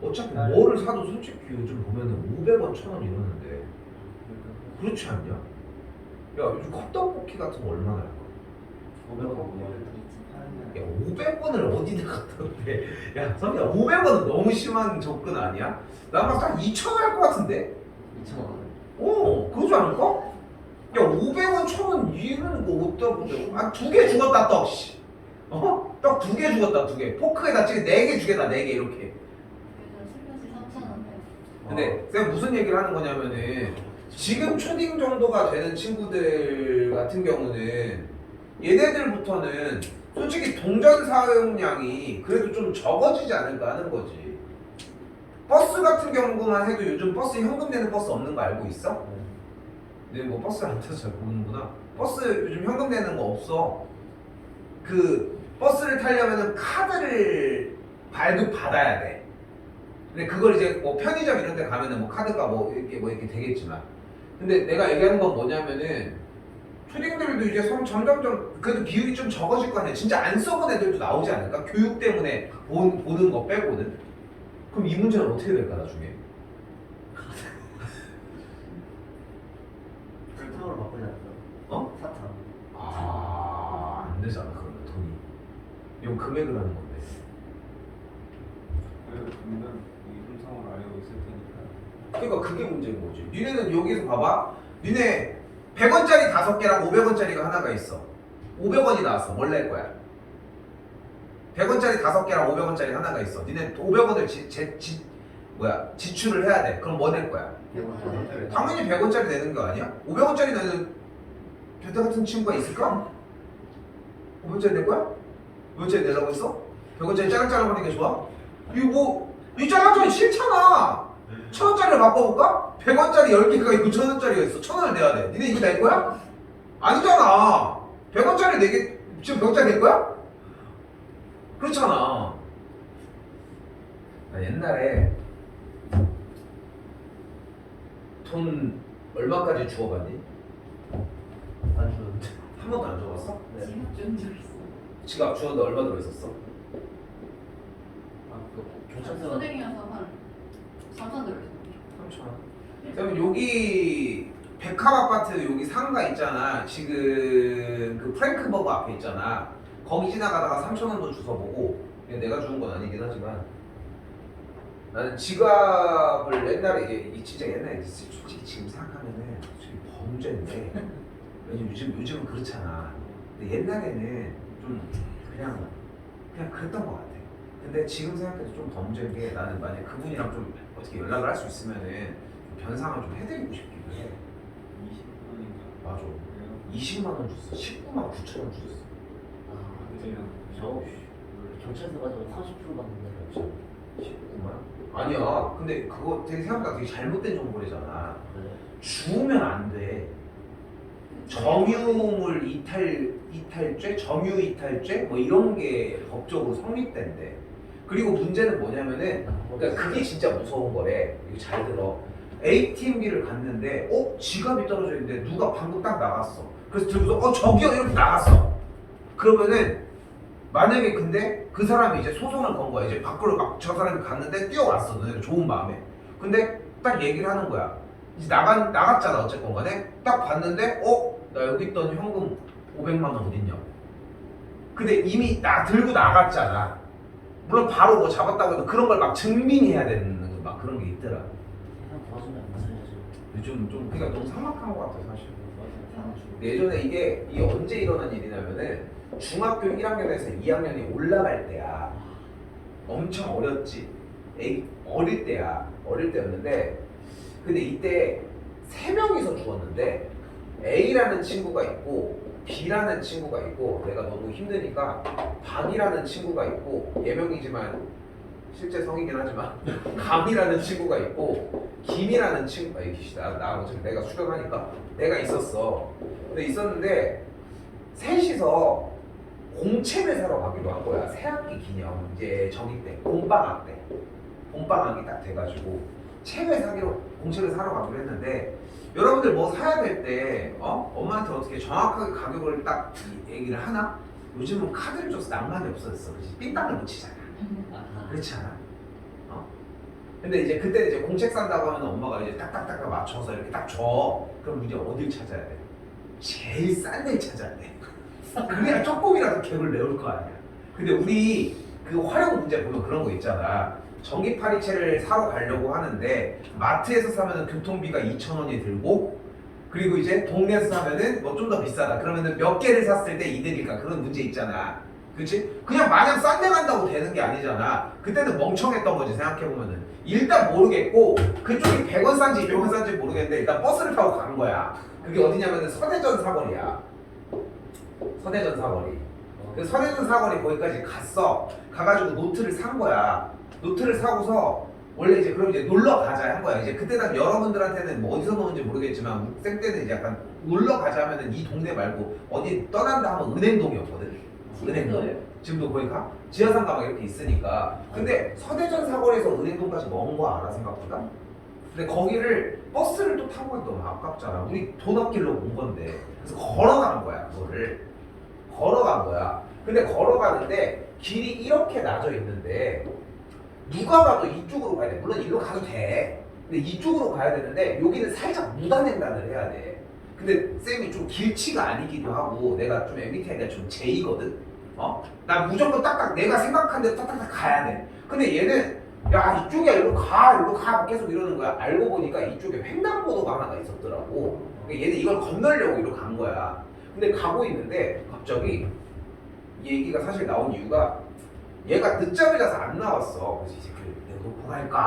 어차피 뭐를 사도 솔직히 요즘 보면은 500원, 1000원 이러는데 그렇지 않냐? 야 요즘 컵떡볶이 같은 거 얼마나 할까? 500원 뭐야? 야 500원을 어디다 갖다 대? 야 선배야 500원은 너무 심한 접근 아니야? 나 막 한 2,000원 할 것 같은데? 2,000원. 그러지 않을까? 야 500원, 1,000원 이는 거 어디다 보자? 아 2개 죽었다 떡 씨. 떡 2개 개 주겠다 2개. 포크에다 지금 4개 주겠다 4개 이렇게. 그래서 3,000원대. 근데 쌤 무슨 얘기를 하는 거냐면은 지금 초딩 정도가 되는 친구들 같은 경우는 얘네들부터는 솔직히 동전 사용량이 그래도 좀 적어지지 않을까 하는 거지. 버스 같은 경우만 해도 요즘 버스 현금 내는 버스 없는 거 알고 있어? 근데 뭐 버스 안 타서 잘 모르는구나. 버스 요즘 현금 내는 거 없어. 그 버스를 타려면은 카드를 발급받아야 돼. 근데 그걸 이제 뭐 편의점 이런 데 가면은 뭐 카드가 뭐 이렇게 되겠지만. 근데 내가 얘기하는 건 뭐냐면은 초딩들도 이제 점점점 그래도 비율이 좀 적어질 거 아니야. 진짜 안 써본 애들도 나오지 않을까? 교육 때문에 보는 거 빼고는. 그럼 이 문제는 어떻게 될까 나중에? 사탕으로 바꾸지 않았어? 어? 사탕. 안 되잖아 그러면 돈이. 이건 금액을 하는 건데. 그래도 분명 이 음성을 알고 있을 테니까. 그러니까 그게 문제인 거지. 니네는 여기서 봐봐. 니네 100원짜리 5개랑 500원짜리가 하나가 있어. 500원이 나왔어. 뭘 낼 거야? 100원짜리 5개랑 500원짜리 하나가 있어. 니네 500원을 지출을 해야 돼. 그럼 뭐 낼 거야? 당연히 100원짜리 내는 거 아니야? 500원짜리 내는 변태 같은 친구가 있을까? 500원짜리 낼 거야? 500원짜리 내려고 했어? 100원짜리 짜랑짜랑 하는 게 좋아? 이 짜랑짜리 싫잖아. 1000원짜리를 바꿔볼까? 100원짜리 10개가 있고 1000원짜리가 있어. 1000원을 내야 돼. 니네 이거 낼 거야? 아니잖아. 100원짜리 4개, 지금 100원짜리 낼 거야? 그렇잖아. 나 옛날에 돈 얼마까지 주워봤니? 안 주는데. 한 번도 안 주워봤어? 네. 지갑 준적 있어. 지갑 주웠는데 얼마 들어있었어? 경찰서 초딩이어서 한 3,000원 들었어. 3,000원. 그러면 여기 백합아파트 여기 상가 있잖아. 지금 그 프랭크버거 앞에 있잖아. 거기 지나가다가 3,000원도 주워보고. 내가 주운 건 아니긴 하지만 나는 지갑을 옛날에 이게 진짜 옛날에 솔직히 지금 생각하면은 솔직히 범죄인데 왜냐면 요즘은 그렇잖아. 근데 옛날에는 좀 그냥 그랬던 것 같아. 근데 지금 생각해도 좀 범죄인 게 나는 만약 그분이랑 좀 어떻게 연락을 할 수 있으면은 좀 변상을 좀 해드리고 싶기도 해. 20분인가. 맞아. 20만 원 줬어. 19만 9천 원 줬어. 저 경찰서 가지고 30% 받는데. 19만? 아니야. 근데 그거 되게 생각보다 되게 잘못된 정보래잖아. 그래. 주우면 안 돼. 점유물 이탈죄, 점유 이탈죄 뭐 이런 게 법적으로 성립된대. 그리고 문제는 뭐냐면은 그러니까 그게 진짜 무서운 거래. 이거 잘 들어. ATM기를 갔는데 지갑이 떨어져 있는데 누가 방금 딱 나갔어. 그래서 들고서 저기요 이렇게 나갔어. 그러면은 만약에 근데 그 사람이 이제 소송을 건 거야. 이제 밖으로 막 저 사람이 갔는데 뛰어왔어. 너네가 좋은 마음에. 근데 딱 얘기를 하는 거야. 이제 나갔잖아 어쨌건 간에. 딱 봤는데 나 여기 있던 현금 500만 원 어딨냐고. 근데 이미 들고 나갔잖아. 물론 바로 뭐 잡았다고 해도 그런 걸 막 증명해야 되는 막 그런 게 있더라. 그냥 도와주면 안 살려줘. 요즘 좀 그러니까 너무 삭막한 것 같아 사실. 예전에 이게 언제 일어난 일이냐면은 중학교 1학년에서 2학년이 올라갈 때야. 엄청 어렸지. 어릴 때야. 어릴 때였는데 근데 이때 3명이서 죽었는데 A라는 친구가 있고 B라는 친구가 있고 내가 너무 힘드니까 박이라는 친구가 있고 예명이지만 실제 성이긴 하지만 감이라는 친구가 있고 김이라는 친구가 있시다. 나 어차피 내가 수련하니까 내가 있었어. 근데 있었는데 셋이서 공책을 사러 가기로 한 거야. 새학기 기념 이제 저기 때 봄방학 때 봄방학이 딱 돼가지고 공책을 사러 가기로 했는데 여러분들 뭐 사야 될 때 엄마한테 어떻게 정확하게 가격을 딱 얘기를 하나? 요즘은 카드를 줘서 낭만이 없어졌어. 그치? 삥땅을 묻히잖아. 그렇지 않아? 근데 이제 그때 이제 공책 산다고 하면 엄마가 이제 딱딱딱 맞춰서 이렇게 딱 줘. 그럼 이제 어딜 찾아야 돼? 제일 싼 데를 찾아야 돼. 그래야 조금이라도 갭을 내올 거 아니야. 근데 우리 그 활용 문제 보면 그런 거 있잖아. 전기 파리채를 사러 가려고 하는데 마트에서 사면은 교통비가 2,000원이 들고 그리고 이제 동네에서 사면은 뭐 좀 더 비싸다. 그러면은 몇 개를 샀을 때 이득일까 그런 문제 있잖아. 그치? 그냥 마냥 싼 데 간다고 되는 게 아니잖아. 그때는 멍청했던 거지 생각해보면은. 일단 모르겠고 그쪽이 100원 싼지 200원 싼지 모르겠는데 일단 버스를 타고 간 거야. 그게 어디냐면은 서대전 사거리야. 서대전 사거리. 그 서대전 사거리 거기까지 갔어. 가가지고 노트를 산 거야. 노트를 사고서 원래 이제 그럼 이제 놀러 가자 한 거야. 이제 그때 당 여러분들한테는 뭐 어디서 노는지 모르겠지만 생 때는 이제 약간 놀러 가자면은 이 동네 말고 어디 떠난다 하면 은행동이었거든. 은행동. 지금도 거기 가? 지하상가 막 이렇게 있으니까. 근데 서대전 사거리에서 은행동까지 먼 거 알아 생각보다? 근데 거기를 버스를 또 타고 가기 너무 아깝잖아. 우리 돈 아끼려고 온 건데. 그래서 걸어가는 거야 그거를. 걸어간 거야. 근데 걸어가는데 길이 이렇게 나져 있는데 누가 봐도 이쪽으로 가야 돼. 물론 이리로 가도 돼. 근데 이쪽으로 가야 되는데 여기는 살짝 무단횡단을 해야 돼. 근데 쌤이 좀 길치가 아니기도 하고 내가 좀 MBTI가 좀 J거든. 난 무조건 딱딱 내가 생각한 대로 딱딱딱 가야 돼. 근데 얘는 야 이쪽이야 이리로 가 계속 이러는 거야. 알고 보니까 이쪽에 횡단보도가 하나가 있었더라고. 그러니까 얘는 이걸 건너려고 이리로 간 거야. 근데 가고 있는데 갑자기 이 얘기가 사실 나온 이유가 얘가 늦잠이라서 안 나왔어. 그래서 이제 내가 놓고 갈까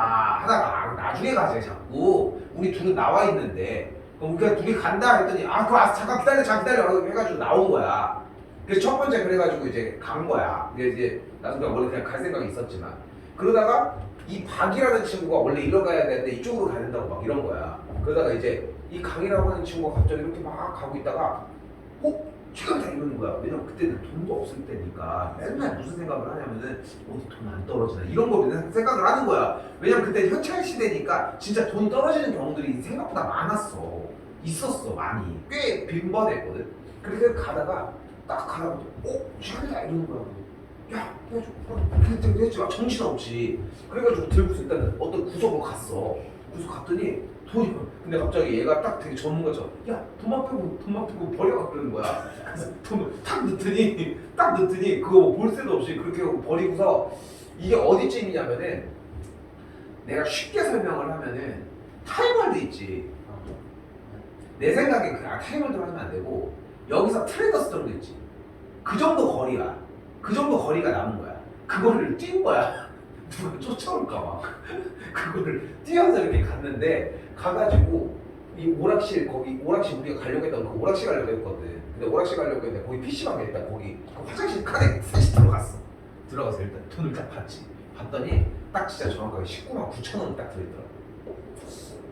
하다가 나중에 가자 자꾸. 우리 둘은 나와 있는데 그럼 우리가 둘이 간다 했더니 잠깐 기다려 해가지고 나온 거야. 그래서 첫 번째 그래가지고 이제 간 거야. 근데 이제 나중에 원래 그냥 갈 생각이 있었지만 그러다가 이 박이라는 친구가 원래 이리로 가야 되는데 이쪽으로 가야 된다고 막 이런 거야. 그러다가 이제 이 강이라고 하는 친구가 갑자기 이렇게 막 가고 있다가 시간이 다 이러는 거야. 왜냐면 그때는 돈도 없을 때니까 맨날 무슨 생각을 하냐면은 어디 돈 안 떨어지나 이런 거 맨날 생각을 하는 거야. 왜냐면 그때 현찰 시대니까 진짜 돈 떨어지는 경우들이 생각보다 많았어. 있었어 많이. 꽤 빈번했거든. 그렇게 가다가 딱 가다가 시간이 다 이러는 거야. 야, 그때 했지 막 정신없이. 그래가지고 들고서 일단 어떤 구석으로 갔어. 구석 갔더니 돈이 근데 갑자기 얘가 딱 되게 전문가처럼 야 돈만 빼고 버려가 그러는 거야. 그래서 돈을 딱 넣더니 그거 뭐 볼 새도 없이 그렇게 하고 버리고서 이게 어디쯤이냐면은 내가 쉽게 설명을 하면은 타이머드 있지. 내 생각에 타이머드 하면 안 되고 여기서 트레더스 정도 있지. 그 정도 거리야. 그 정도 거리가 남은 거야. 그거를 뛴 거야. 누가 쫓아올까 봐. 그거를 뛰어서 이렇게 갔는데 가가지고 이 오락실 우리가 가려고 했던 그 오락실 가려고 했거든. 근데 오락실 가려고 했는데 거기 PC방에 일단 거기 그 화장실 칸에 다시 들어갔어. 들어가서 일단 돈을 딱 봤지. 봤더니 딱 진짜 정확하게 19만 9천 원이 딱 들어있더라고.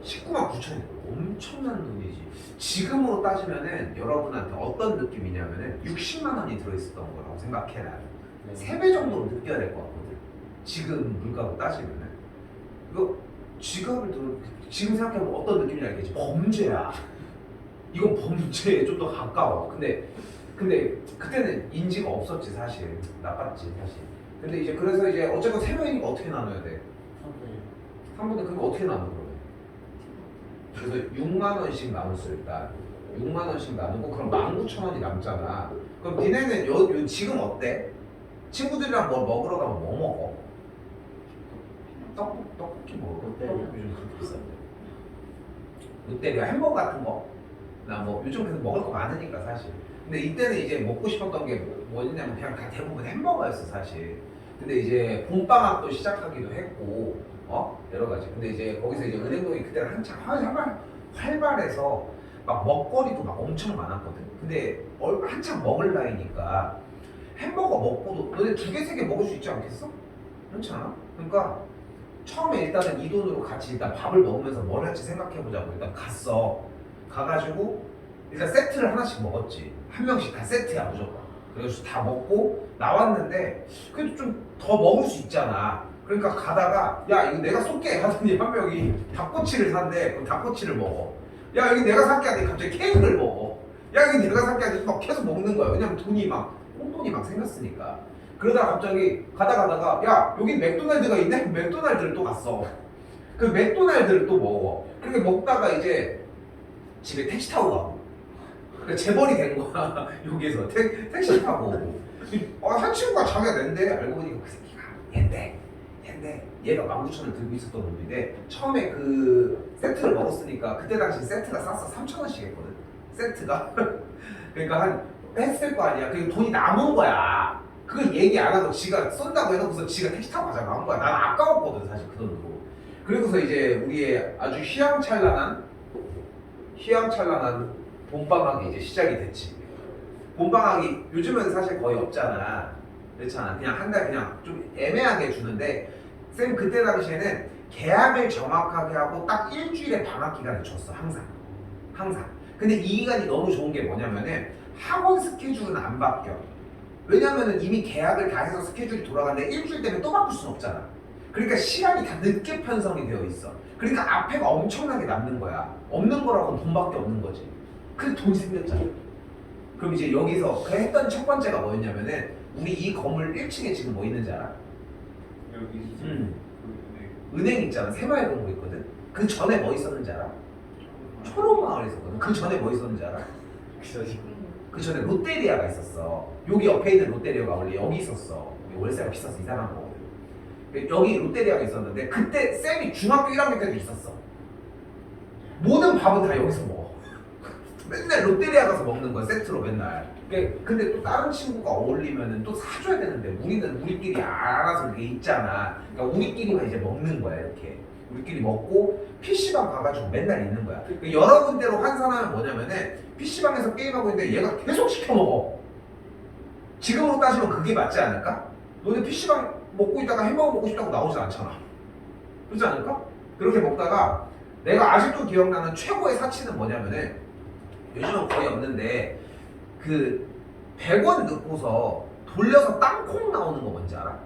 19만 9천 원 엄청난 돈이지. 지금으로 따지면은 여러분한테 어떤 느낌이냐면은 60만 원이 들어있었던 거라고 생각해라. 3배 정도로 느껴야 될 것 같거든. 지금 물가로 따지면은 이거 지금 생각해보면 어떤 느낌인지 알겠지? 범죄야. 이건 범죄에 좀 더 가까워. 근데 그때는 인지가 없었지 사실. 나빴지 사실. 근데 이제 그래서 이제 어쨌건 3명이니까 어떻게 나눠야 돼? 3분의 그거 어떻게 나눠 그러면? 그래서 6만 원씩 나눴어 일단. 6만 원씩 나누고 그럼 19,000원이 남잖아. 그럼 니네는 지금 어때? 친구들이랑 뭐 먹으러 가면 뭐 먹어? 떡볶이 먹어. 떡볶이 요즘 그렇게 비싼데. 롯데리아 햄버거 같은 거? 나 뭐 요즘 그래서 먹을 거 많으니까 사실. 근데 이때는 이제 먹고 싶었던 게 뭐냐면 그냥 다 대부분 햄버거였어 사실. 근데 이제 봄방학도 시작하기도 했고 여러 가지. 근데 이제 거기서 이제 은행동이 그때는 한창 활발해서 막 먹거리도 막 엄청 많았거든. 근데 한창 먹을 나이니까 햄버거 먹고도 너네 2개, 3개 먹을 수 있지 않겠어? 그렇지 않아? 그러니까 처음에 일단은 이 돈으로 같이 일단 밥을 먹으면서 뭘 할지 생각해보자고 일단 갔어. 가가지고 일단 세트를 하나씩 먹었지. 한 명씩 다 세트야 무조건. 그래서 다 먹고 나왔는데 그래도 좀 더 먹을 수 있잖아. 그러니까 가다가 야 이거 내가 쏠게 하더니 한 명이 닭꼬치를 산대. 그럼 닭꼬치를 먹어. 야 여기 내가 살게 하더니 갑자기 케이크를 먹어. 야 여기 내가 살게 하더니 막 계속 먹는 거야. 왜냐면 똥돈이 막 생겼으니까. 그러다가 갑자기 가다가 야 여기 맥도날드가 있네? 맥도날드를 또 갔어. 그 맥도날드를 또 먹어. 그렇게 먹다가 이제 집에 택시 타고 가고. 그러니까 재벌이 된 거야. 여기서 택시 타고 오고. 한 친구가 자기가 낸데 알고 보니까 그 새끼가 얘인데 얘가 19,000원 들고 있었던 놈인데 처음에 그 세트를 먹었으니까 그때 당시 세트가 쌌어. 3,000원씩 했거든 세트가. 그러니까 한 했을 거 아니야. 그 돈이 남은 거야. 그걸 얘기 안 하고 지가 쏜다고 해놓고서 지가 택시 타고 가자고 한 거야. 난 아까웠거든 사실 그 돈으로. 그리고서 이제 우리의 아주 휘황찬란한 봄방학이 이제 시작이 됐지. 봄방학이 요즘은 사실 거의 없잖아. 그렇잖아. 그냥 한 달 그냥 좀 애매하게 주는데 쌤 그때 당시에는 계약을 정확하게 하고 딱 일주일의 방학 기간을 줬어. 항상. 근데 이 기간이 너무 좋은 게 뭐냐면은 학원 스케줄은 안 바뀌어. 왜냐면은 이미 계약을 다 해서 스케줄이 돌아가는데 일주일 때문에 또 바꿀 수는 없잖아. 그러니까 시간이 다 늦게 편성이 되어 있어. 그러니까 앞에가 엄청나게 남는 거야. 없는 거라고는 돈밖에 없는 거지. 그래서 돈이 생겼잖아. 그럼 이제 여기서 그 했던 첫 번째가 뭐였냐면은 우리 이 건물 1층에 지금 뭐 있는지 알아? 여기 은행 있잖아. 새마을 건물 있거든. 그 전에 뭐 있었는지 알아? 초록마을에 있었거든. 그 전에 뭐 있었는지 알아? 그 전에 롯데리아가 있었어. 여기 옆에 있는 롯데리아가 원래 여기 있었어. 여기 월세가 비싸서 이사한 거거든. 여기 롯데리아가 있었는데 그때 쌤이 중학교 1학년 때도 있었어. 모든 밥은 다 여기서 먹어. 맨날 롯데리아 가서 먹는 거야. 세트로 맨날. 근데 또 다른 친구가 어울리면은 또 사줘야 되는데 우리는 우리끼리 알아서 그게 있잖아. 그러니까 우리끼리만 이제 먹는 거야 이렇게. 우리끼리 먹고 PC방 가가지고 맨날 있는 거야. 그러니까 여러 군데로 환산하면 뭐냐면은 PC방에서 게임하고 있는데 얘가 계속 시켜 먹어. 지금으로 따지면 그게 맞지 않을까? 너네 PC방 먹고 있다가 햄버거 먹고 싶다고 나오지 않잖아. 그렇지 않을까? 그렇게 먹다가 내가 아직도 기억나는 최고의 사치는 뭐냐면은 요즘은 거의 없는데 그 100원 넣고서 돌려서 땅콩 나오는 거 뭔지 알아?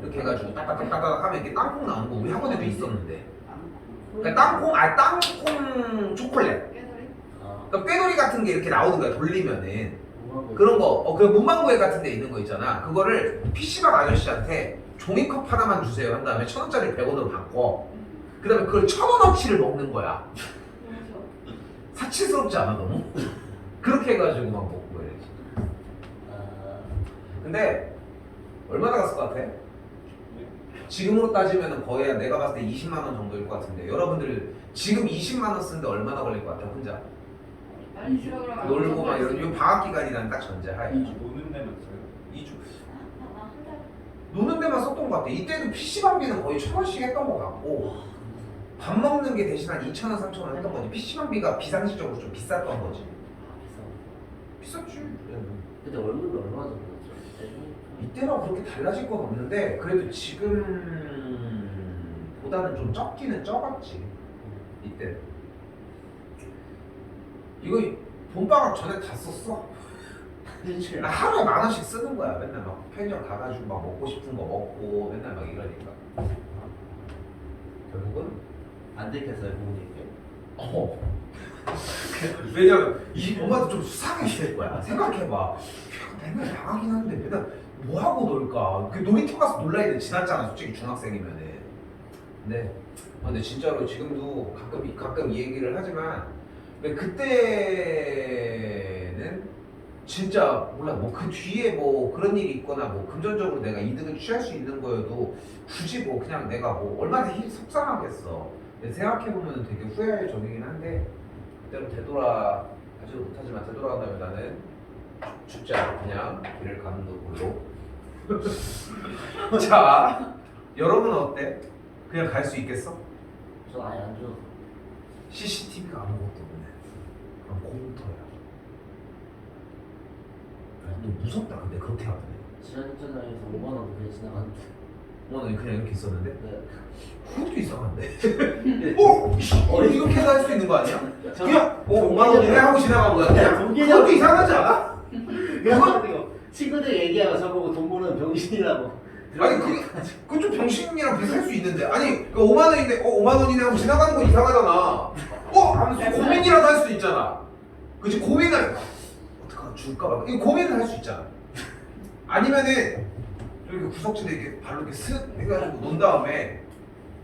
이렇게 해가지고 딱딱딱딱 하면 이렇게 땅콩 나오는 거 우리 학원에도 있었는데. 그러니까 땅콩 초콜릿. 깨소리? 그러니까 꾀돌이 같은 게 이렇게 나오는 거야 돌리면은. 그런 거, 그 문방구에 같은 데 있는 거 있잖아. 그거를 PC방 아저씨한테 종이컵 하나만 주세요 한 다음에 1,000원짜리 100원으로 바꿔. 그 다음에 그걸 1,000원어치를 먹는 거야. 사치스럽지 않아 너무? 그렇게 해가지고 막 먹고 그래야지. 근데 얼마나 갔을 것 같아? 지금으로 따지면 거의 내가 봤을 때 20만 원 정도일 것 같은데 여러분들 지금 20만 원 쓰는데 얼마나 걸릴 것 같아 혼자? 빨리 쉬어 그러면 놀고 막 이런 요 방학 기간이라는 딱 전제하에 노는 데만 써요. 2주. 한 달. 노는 데만 썼던 것 같아. 이때도 PC방비는 거의 1,000원씩 했던 것 같고 밥 먹는 게 대신 한 2,000원, 3,000원 했던 거지. PC방비가 비상식적으로 좀 비쌌던 거지. 비쌌지. 근데 월급이 얼마 정도 였죠? 이때랑 그렇게 달라질 건 없는데 그래도 지금보다는 좀 적기는 적었지. 이때. 이거 봄방학 전에 다 썼어. 나 하루에 10,000원씩 쓰는 거야. 맨날 막 편의점 가가지고 막 먹고 싶은 거 먹고 맨날 막 이러니까. 결국은 안 들켰어요 부모님께? 왜냐면 이 엄마도 좀 수상해질 될 거야. 생각해봐. 맨날 나가긴 하는데 맨날 뭐 하고 놀까? 그 놀이터 가서 놀라야 돼. 지났잖아, 솔직히 중학생이면은. 근데 진짜로 지금도 가끔 이 얘기를 하지만 그때는 진짜 몰라 뭐 그 뒤에 뭐 그런 일이 있거나 뭐 금전적으로 내가 이득을 취할 수 있는 거여도 굳이 뭐 그냥 내가 뭐 얼마나 속상하겠어. 근데 생각해보면 되게 후회할 적이긴 한데 그대로 되돌아가지도 못하지만 되돌아간다면 나는 죽지 않고 그냥 길을 가는 걸로. 자, 여러분은 어때? 그냥 갈 수 있겠어? 전 아예 안 줘서. CCTV가 아무것도 없네. 그럼 공터야. 너 무섭다. 근데 그렇게 하면 지하주차장에서 5만 원 그냥 지나갔는데. 오늘 그냥 이렇게 있었는데 네. 그것도 이상한데. 이렇게 해서 할 수 있는 거 아니야? 그냥 5만 원이네 하고 지나간 거야. 그냥 그것도 이상하지 않아? 그거 친구들 얘기하고 저보고 돈 모르는 병신이라고. 아니 그건 좀 병신이랑 비슷할 수 있는데 아니 그 5만 원인데 5만 원이네 하고 지나가는 건 이상하잖아. 하면서 고민이라도 할 수 있잖아. 그치 고민을 어떡하나 줄까 봐 이거 고민을 할 수 있잖아. 아니면은 이렇게 구석진에 이렇게 발로 이렇게 슥 해가지고 논 다음에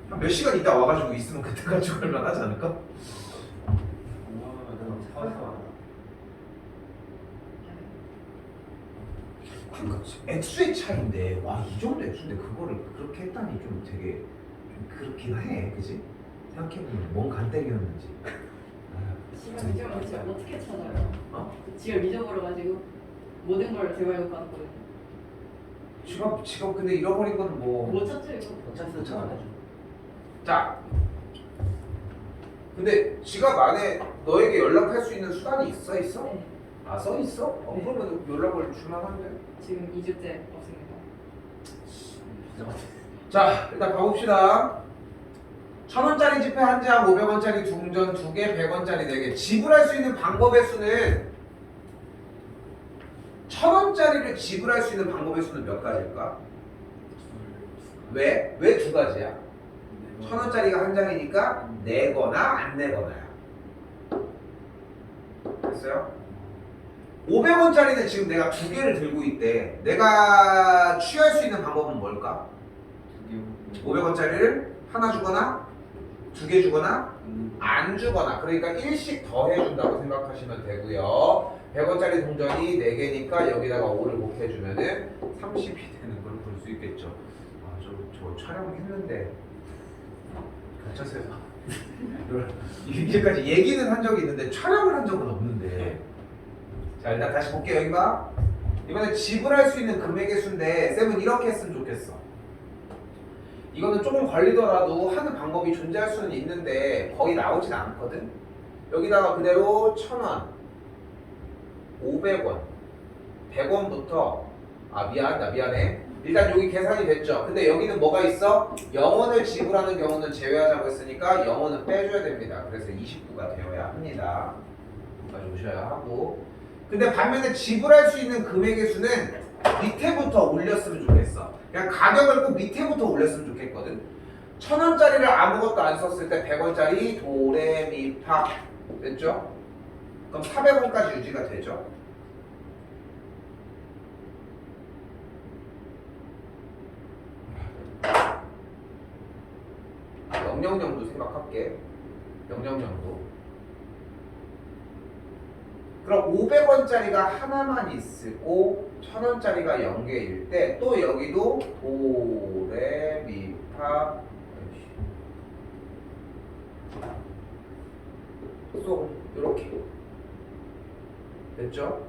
한 몇 시간 있다 와가지고 있으면 그때 가지고 얼마 하지 않을까? 5만 원은 사서 그러니까 액수의 차이인데 와 이 정도 액수인데 그거를 그렇게 했다니 좀 되게 좀 그렇긴 해, 그지? 생각해보면 뭔 간땡이였는지. 지갑 잊어버려가지고 어떻게 찾아요? 어? 지갑 잊어버려가지고 모든 걸 제발로 까놓고 지갑 근데 잃어버린 거는 뭐. 못 찾죠 이거. 경찰서 전화해줘. 자. 근데 지갑 안에 너에게 연락할 수 있는 수단이 있어? 네. 아, 써 있어? 그러면 연락을 줄만한데. 지금 2주째 없습니다. 자, 일단 가봅시다. 1,000원짜리 지폐 한 장, 500원짜리 동전 2개, 100원짜리 4개. 지불할 수 있는 방법의 수는 1,000원짜리를 지불할 수 있는 방법의 수는 몇 가지일까? 왜? 왜 두 가지야? 1,000원짜리가 한 장이니까 내거나 안 내거나야. 됐어요? 500원짜리는 지금 내가 2개를 들고 있대. 내가 취할 수 있는 방법은 뭘까? 500원짜리를 하나 주거나 2개 주거나 안 주거나, 그러니까 일씩 더 해준다고 생각하시면 되고요. 100원짜리 동전이 4개니까 여기다가 5를 곱해주면은 30이 되는 걸 볼 수 있겠죠. 아, 저 촬영했는데 경찰서에서 이제까지 얘기는 한 적이 있는데 촬영을 한 적은 없는데. 자, 일단 다시 볼게요. 여기 봐. 이번에 지불할 수 있는 금액의 수인데 쌤은 이렇게 했으면 좋겠어. 이거는 조금 걸리더라도 하는 방법이 존재할 수는 있는데 거의 나오진 않거든. 여기다가 그대로 1,000원, 500원, 100원부터 미안해. 일단 여기 계산이 됐죠. 근데 여기는 뭐가 있어? 0원을 지불하는 경우는 제외하자고 했으니까 0원은 빼줘야 됩니다. 그래서 29가 되어야 합니다. 여기까지 오셔야 하고. 근데 반면에 지불할 수 있는 금액의 수는 밑에부터 올렸으면 좋겠어. 그냥 가격을 꼭 밑에부터 올렸으면 좋겠거든. 1,000원짜리를 아무것도 안 썼을 때 100원짜리 도레미파 됐죠? 그럼 400원까지 유지가 되죠. 영영영도 생각할게. 영영영도. 그럼 500원짜리가 하나만 있고 1,000원짜리가 0개일 때 또 여기도 도레미파 소 이렇게 됐죠?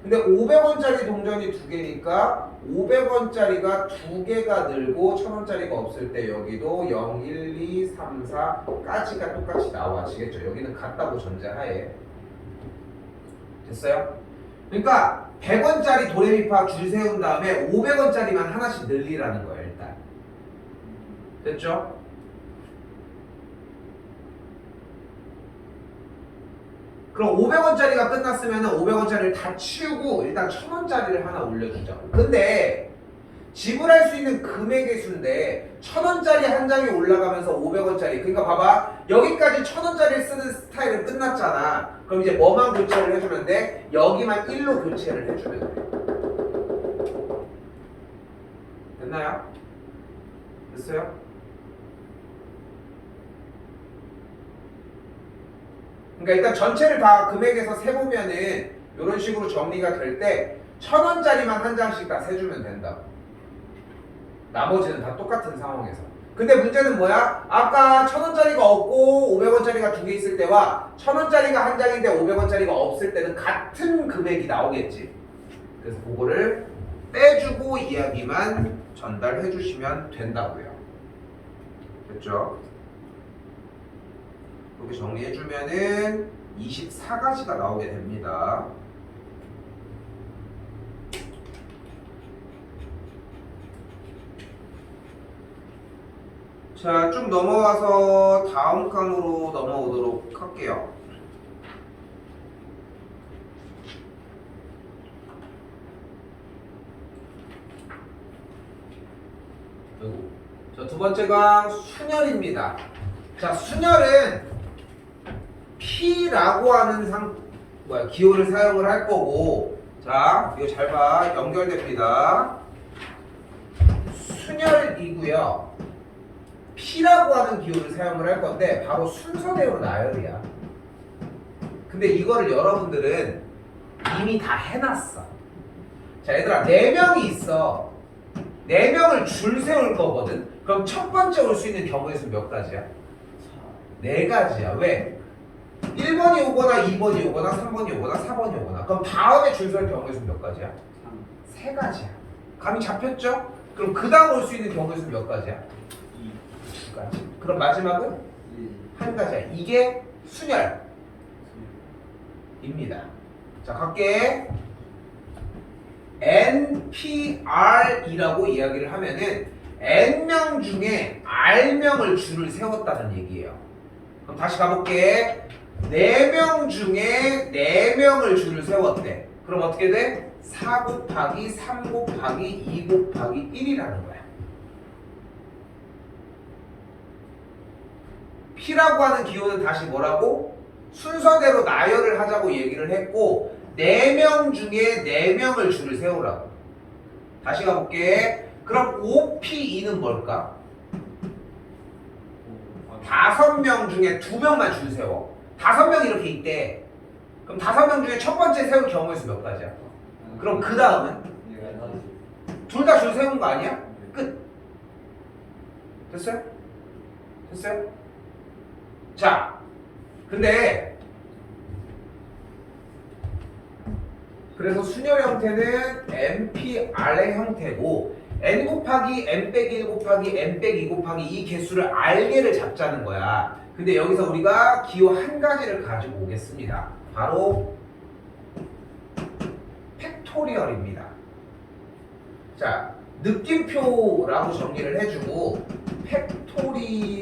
근데 500원짜리 동전이 2개니까 500원짜리가 2개가 늘고 1,000원짜리가 없을 때 여기도 0, 1, 2, 3, 4까지가 똑같이 나와지겠죠. 여기는 같다고 전제하에. 됐어요? 그러니까 100원짜리 도레미파 줄 세운 다음에 500원짜리만 하나씩 늘리라는 거예요. 일단 됐죠? 그럼 500원짜리가 끝났으면 500원짜리를 다 치우고 일단 1,000원짜리를 하나 올려주자고. 근데 지불할 수 있는 금액의 수인데 1,000원짜리 한 장이 올라가면서 500원짜리, 그러니까 봐봐, 여기까지 1,000원짜리를 쓰는 스타일은 끝났잖아. 그럼 이제 뭐만 교체를 해주면 돼? 여기만 1로 교체를 해주면 돼. 됐나요? 됐어요? 그러니까 일단 전체를 다 금액에서 세보면은 이런 식으로 정리가 될 때 1,000원짜리만 한 장씩 다 세주면 된다. 나머지는 다 똑같은 상황에서. 근데 문제는 뭐야? 아까 1,000원짜리가 없고 500원짜리가 2개 있을 때와 1,000원짜리가 한 장인데 500원짜리가 없을 때는 같은 금액이 나오겠지. 그래서 그거를 빼주고 이야기만 전달해 주시면 된다고요. 됐죠? 이렇게 정리해주면은 24가지가 나오게 됩니다. 자, 쭉 넘어와서 다음 칸으로 넘어오도록 할게요. 자, 두 번째가 순열입니다. 자, 순열은 P라고 하는 기호를 사용을 할 거고, 자, 이거 잘 봐. 연결됩니다. 순열이고요. P라고 하는 기호를 사용을 할 건데 바로 순서대로 나열이야. 근데 이거를 여러분들은 이미 다 해놨어. 자, 얘들아, 4명이 있어. 4명을 줄 세울 거거든. 그럼 첫 번째 올 수 있는 경우의 수 몇 가지야? 4가지야. 왜? 1번이 오거나 2번이 오거나 3번이 오거나 4번이 오거나. 그럼 다음에 줄 설 경우의 수몇 가지야? 3, 3가지야. 감이 잡혔죠? 그럼 그 다음 올 수 있는 경우의 수 몇 가지야? 2, 2가지. 그럼 마지막은 1, 한 가지야. 이게 순열입니다. 자, 갈게. NPR이라고 이야기를 하면은 N명 중에 R명을 줄을 세웠다는 얘기예요. 그럼 다시 가볼게. 4명 중에 4명을 줄을 세웠대. 그럼 어떻게 돼? 4 곱하기 3 곱하기 2 곱하기 1이라는 거야. P라고 하는 기호는 다시 뭐라고? 순서대로 나열을 하자고 얘기를 했고 4명 중에 4명을 줄을 세우라고. 다시 가볼게. 그럼 OPE는 뭘까? 5명 중에 2명만 줄 세워. 5명 이렇게 있대. 그럼 5명 중에 첫 번째 세울 경우의 수 몇 가지야? 그럼 그 다음은? 둘 다 줄 세운 거 아니야? 끝. 됐어요? 됐어요? 자, 근데 그래서 순열 형태는 NPR의 형태고 n 곱하기 n 빼기 1 곱하기 n 빼기 2 곱하기 이 개수를 R개를 잡자는 거야. 근데 여기서 우리가 기호 한 가지를 가지고 오겠습니다. 바로 팩토리얼입니다. 자, 느낌표라고 정리를 해주고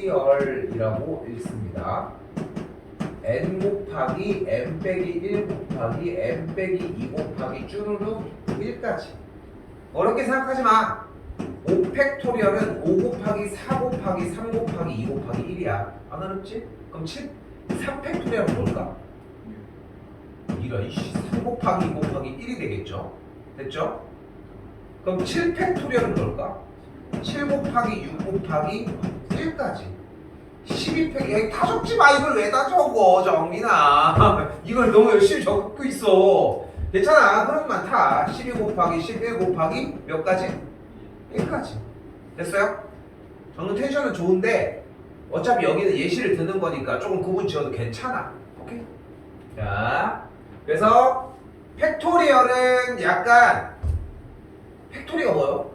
팩토리얼이라고 읽습니다. n 곱하기 n 빼기 1 곱하기 n 빼기 2 곱하기 쭈루룩 1까지. 어렵게 생각하지 마. 5팩토리얼은 5 곱하기 4 곱하기 3 곱하기 2 곱하기 1이야. 안 어렵지? 그럼 3팩토리얼은 뭘까? 이런 3 곱하기 2 곱하기 1이 되겠죠? 됐죠? 그럼 7팩토리얼은 뭘까? 7 곱하기 6 곱하기 1까지. 12팩. 다 적지 마. 이걸 왜 다 적어, 정민아. 이걸 너무 열심히 적고 있어. 괜찮아. 그런 많다. 12 곱하기 11 곱하기 몇 가지? 1까지. 됐어요? 저는 텐션은 좋은데 어차피 여기는 예시를 드는 거니까 조금 구분 지어도 괜찮아. 오케이? 자, 그래서 팩토리얼은 약간 팩토리가 뭐요?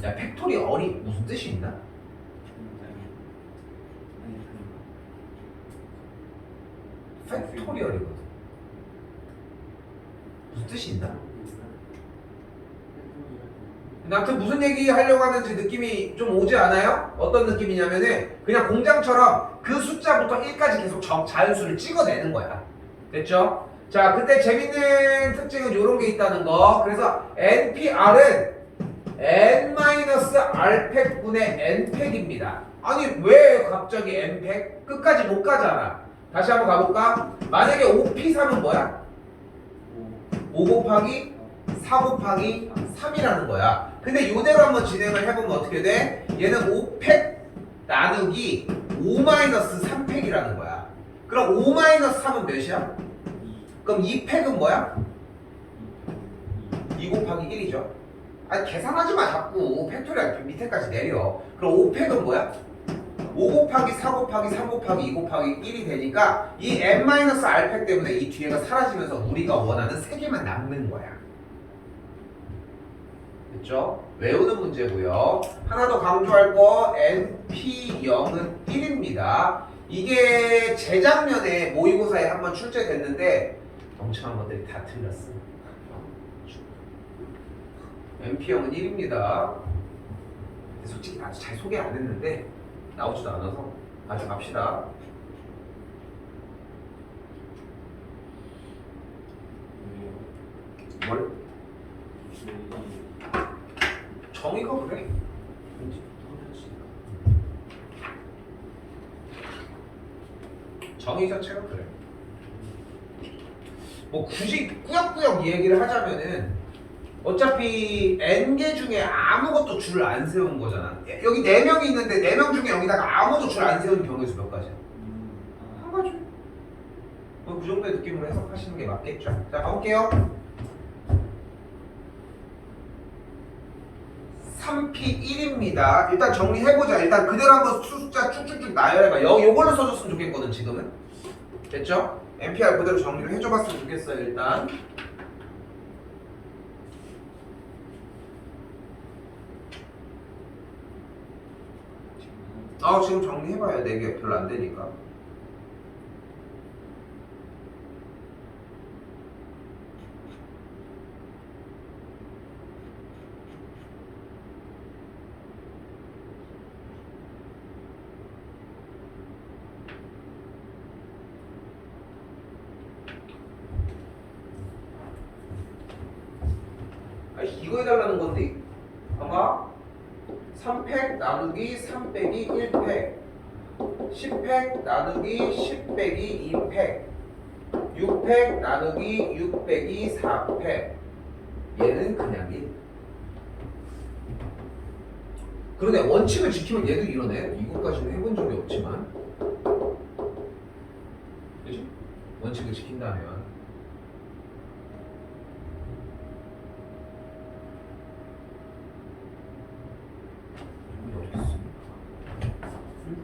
야, 팩토리얼이 무슨 뜻이 있나? 팩토리얼이거든. 무슨 뜻이 있나? 아무튼 무슨 얘기 하려고 하는지 느낌이 좀 오지 않아요? 어떤 느낌이냐면은 그냥 공장처럼 그 숫자부터 1까지 계속 자연수를 찍어내는 거야. 됐죠? 자, 그때 재밌는 특징은 이런 게 있다는 거. 그래서 NPR은 n-r팩분의 n팩입니다. 아니 왜 갑자기 n팩? 끝까지 못 가잖아. 다시 한번 가볼까? 만약에 5P3은 뭐야? 5 곱하기 4 곱하기 3이라는 거야. 근데 이대로 한번 진행을 해보면 어떻게 돼? 얘는 5팩 나누기 5-3팩이라는 거야. 그럼 5-3은 몇이야? 그럼 2팩은 뭐야? 2 곱하기 1이죠. 아니 계산하지 마 자꾸. 팩토리얼 밑에까지 내려. 그럼 5팩은 뭐야? 5 곱하기 4 곱하기 3 곱하기 2 곱하기 1이 되니까 이 n-r팩 때문에 이 뒤에가 사라지면서 우리가 원하는 3개만 남는 거야. 됐죠? 외우는 문제고요. 하나 더 강조할 거 NP0은 1입니다. 이게 재작년에 모의고사에 한번 출제됐는데 멍청한 것들이 다 틀렸어. NP0은 1입니다. 솔직히 나도 잘 소개 안 했는데 나오지도 않아서 가져갑시다. 뭘? 정의가 그래. 정의 자체가 그래. 뭐 굳이 꾸역꾸역 얘기를 하자면은 어차피 n개 중에 아무것도 줄을 안 세운 거잖아. 여기 4명이 있는데 4명 중에 여기다가 아무도 줄 안 세운 경우의 수 몇 가지야? 한 가지. 그 정도의 느낌으로 해석하시는 게 맞겠죠. 자, 가볼게요. 3P1입니다. 일단 정리해보자. 일단 그대로 한번 숫자 쭉쭉쭉 나열해봐. 요걸로 써줬으면 좋겠거든, 지금은. 됐죠? NPR 그대로 정리를 해줘봤으면 좋겠어요. 일단 지금 정리해봐요. 4개 별로 안 되니까. 이거 해달라는 건데 봐봐 3팩 나누기 3 빼기 1팩 10팩 나누기 10 빼기 2팩 6팩 나누기 6 빼기 4팩 얘는 그냥 1 그러네 원칙을 지키면 얘도 이러네 이것까지는 해본 적이 없지만 그치? 원칙을 지킨다면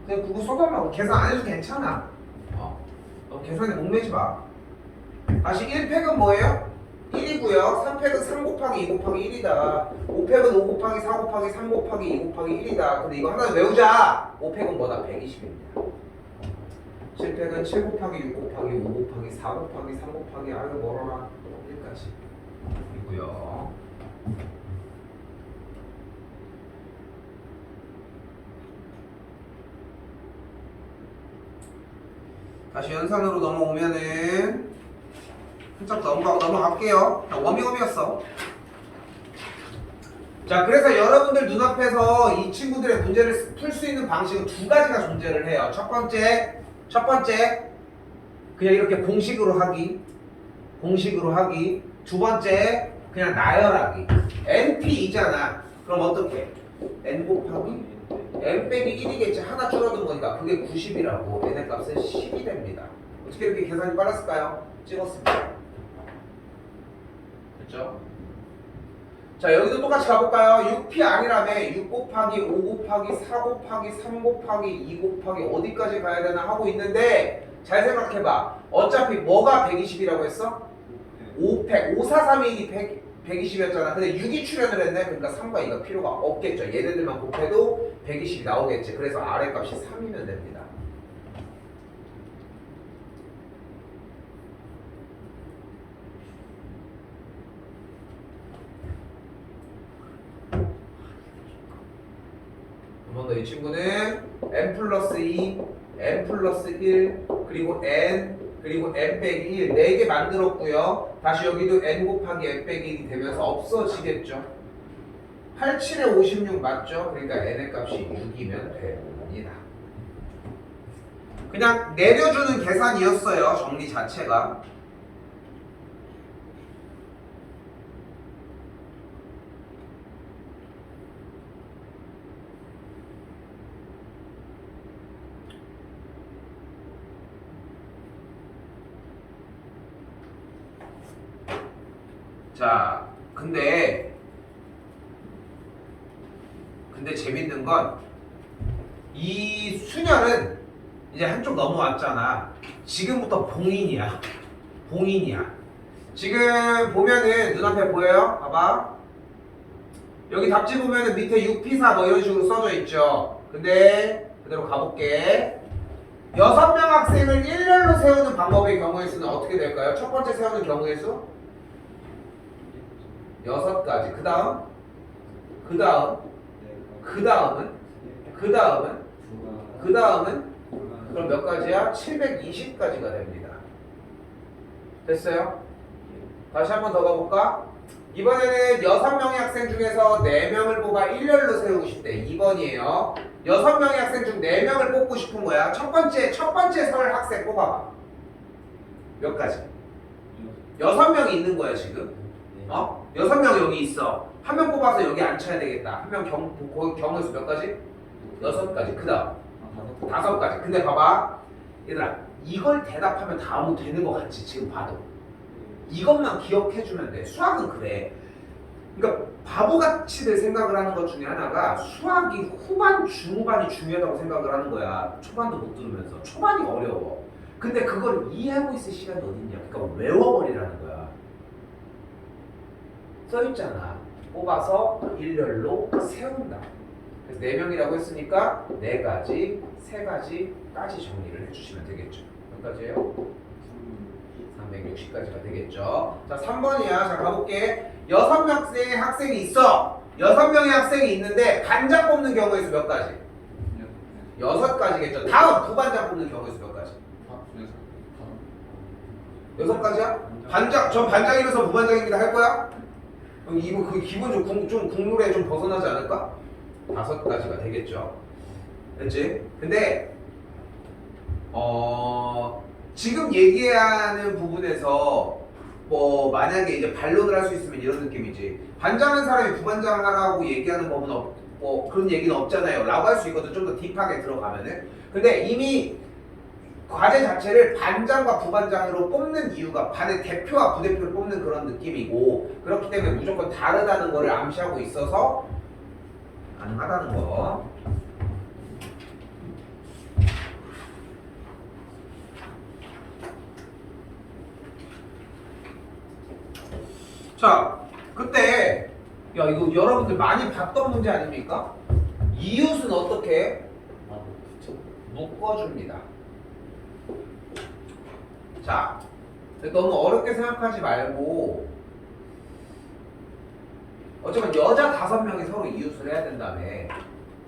그냥 그거 써달라고 계산 안 해도 괜찮아. 너 계산에 목매지 마. 다시 1팩은 뭐예요? 1이고요. 3팩은 3 곱하기 2 곱하기 1이다. 5팩은 5 곱하기 4 곱하기 3 곱하기 2 곱하기 1이다. 근데 이거 하나 외우자. 5팩은 뭐다? 120입니다. 7팩은 7 곱하기 6 곱하기 5 곱하기 4 곱하기 3 곱하기 아유 멀어라 1까지 이고요. 다시 연산으로 넘어오면은 한참 넘어갈게요. 워밍업이었어. 자, 그래서 여러분들 눈앞에서 이 친구들의 문제를 풀 수 있는 방식은 두 가지가 존재를 해요. 첫 번째 그냥 이렇게 공식으로 하기. 두 번째 그냥 나열하기. NP이잖아. 그럼 어떻게? N 곱하기 n 빼기 1이겠지. 하나 줄어든 거니까 그게 90이라고 n의 값은 10이 됩니다. 어떻게 이렇게 계산이 빨랐을까요? 찍었습니다. 됐죠? 자 여기도 똑같이 가볼까요? 6p 아니라며 6 곱하기 5 곱하기 4 곱하기 3 곱하기 2 곱하기 어디까지 가야 되나 하고 있는데 잘 생각해봐. 어차피 뭐가 120이라고 했어? 5팩 5, 4, 3, 2, 120이었잖아. 근데 6이 출현을 했네. 그러니까 3과 2가 필요가 없겠죠. 얘네들만 곱해도 120이 나오겠지. 그래서 아래 값이 3이면 됩니다. 한 번 더 이 친구는 n 플러스 2, n 플러스 1, 그리고 n, 그리고 n 빼기 1, 4개 만들었고요. 다시 여기도 n 곱하기 n 빼기 1이 되면서 없어지겠죠. 87에 56 맞죠? 그러니까 n의 값이 6이면 됩니다. 그냥 내려주는 계산이었어요. 정리 자체가. 자, 근데 재밌는 건 이 수녀는 이제 한쪽 넘어왔잖아. 지금부터 봉인이야. 지금 보면은 눈앞에 보여요? 봐봐. 여기 답지 보면은 밑에 6P4 뭐 이런 식으로 써져 있죠. 근데 그대로 가볼게. 6명 학생을 일렬로 세우는 방법의 경우의 수는 어떻게 될까요? 첫 번째 세우는 경우의 수? 6가지. 그 다음은 그럼 몇 가지야? 720가지가 됩니다. 됐어요? 다시 한 번 더 가볼까? 이번에는 6명의 학생 중에서 4명을 뽑아 일렬로 세우고 싶대. 2번이에요. 6명의 학생 중 4명을 뽑고 싶은 거야. 첫 번째 설 학생 뽑아봐. 몇 가지? 6명이 있는 거야 지금. 6명 여기 있어. 한 명 뽑아서 여기 앉혀야 되겠다. 한 명 경우에서 몇 가지? 6가지. 그 다음 5가지. 근데 봐봐 얘들아, 이걸 대답하면 다음은 되는 거 같지? 지금 봐도 이것만 기억해주면 돼. 수학은 그래. 그러니까 바보같이들 생각을 하는 것 중에 하나가 수학이 후반, 중반이 중요하다고 생각을 하는 거야. 초반도 못 들으면서. 초반이 어려워. 근데 그걸 이해하고 있을 시간이 어딨냐? 그러니까 외워버리라는 거야. 써있잖아. 뽑아서 일렬로 세운다. 그래서 4명이라고 했으니까 4가지, 3가지까지 정리를 해주시면 되겠죠. 몇 가지예요? 360까지가 되겠죠. 자, 3번이야. 자, 가볼게. 6명의 학생이 있어. 6명의 학생이 있는데 반장 뽑는 경우에 수 몇 가지? 6가지겠죠. 다음 부반장 뽑는 경우에 수 몇 가지? 6가지야? 반장, 전 반장이면서 부반장입니다 할 거야? 그럼 이거 그 기분 좀 국룰에 좀 벗어나지 않을까? 5가지가 되겠죠. 됐지? 근데 지금 얘기하는 부분에서 뭐 만약에 이제 반론을 할 수 있으면 이런 느낌이지. 반장한 사람이 부반장 하라고 얘기하는 법은 뭐 그런 얘기는 없잖아요. 라고 할 수 있거든. 좀 더 딥하게 들어가면은. 근데 이미 과제 자체를 반장과 부반장으로 뽑는 이유가 반의 대표와 부대표를 뽑는 그런 느낌이고, 그렇기 때문에 무조건 다르다는 거를 암시하고 있어서 가능하다는 거. 자, 그때 야 이거 여러분들 많이 봤던 문제 아닙니까? 이웃은 어떻게 해? 묶어줍니다. 자, 너무 어렵게 생각하지 말고, 어쩌면 여자 5명이 서로 이웃을 해야 된다며.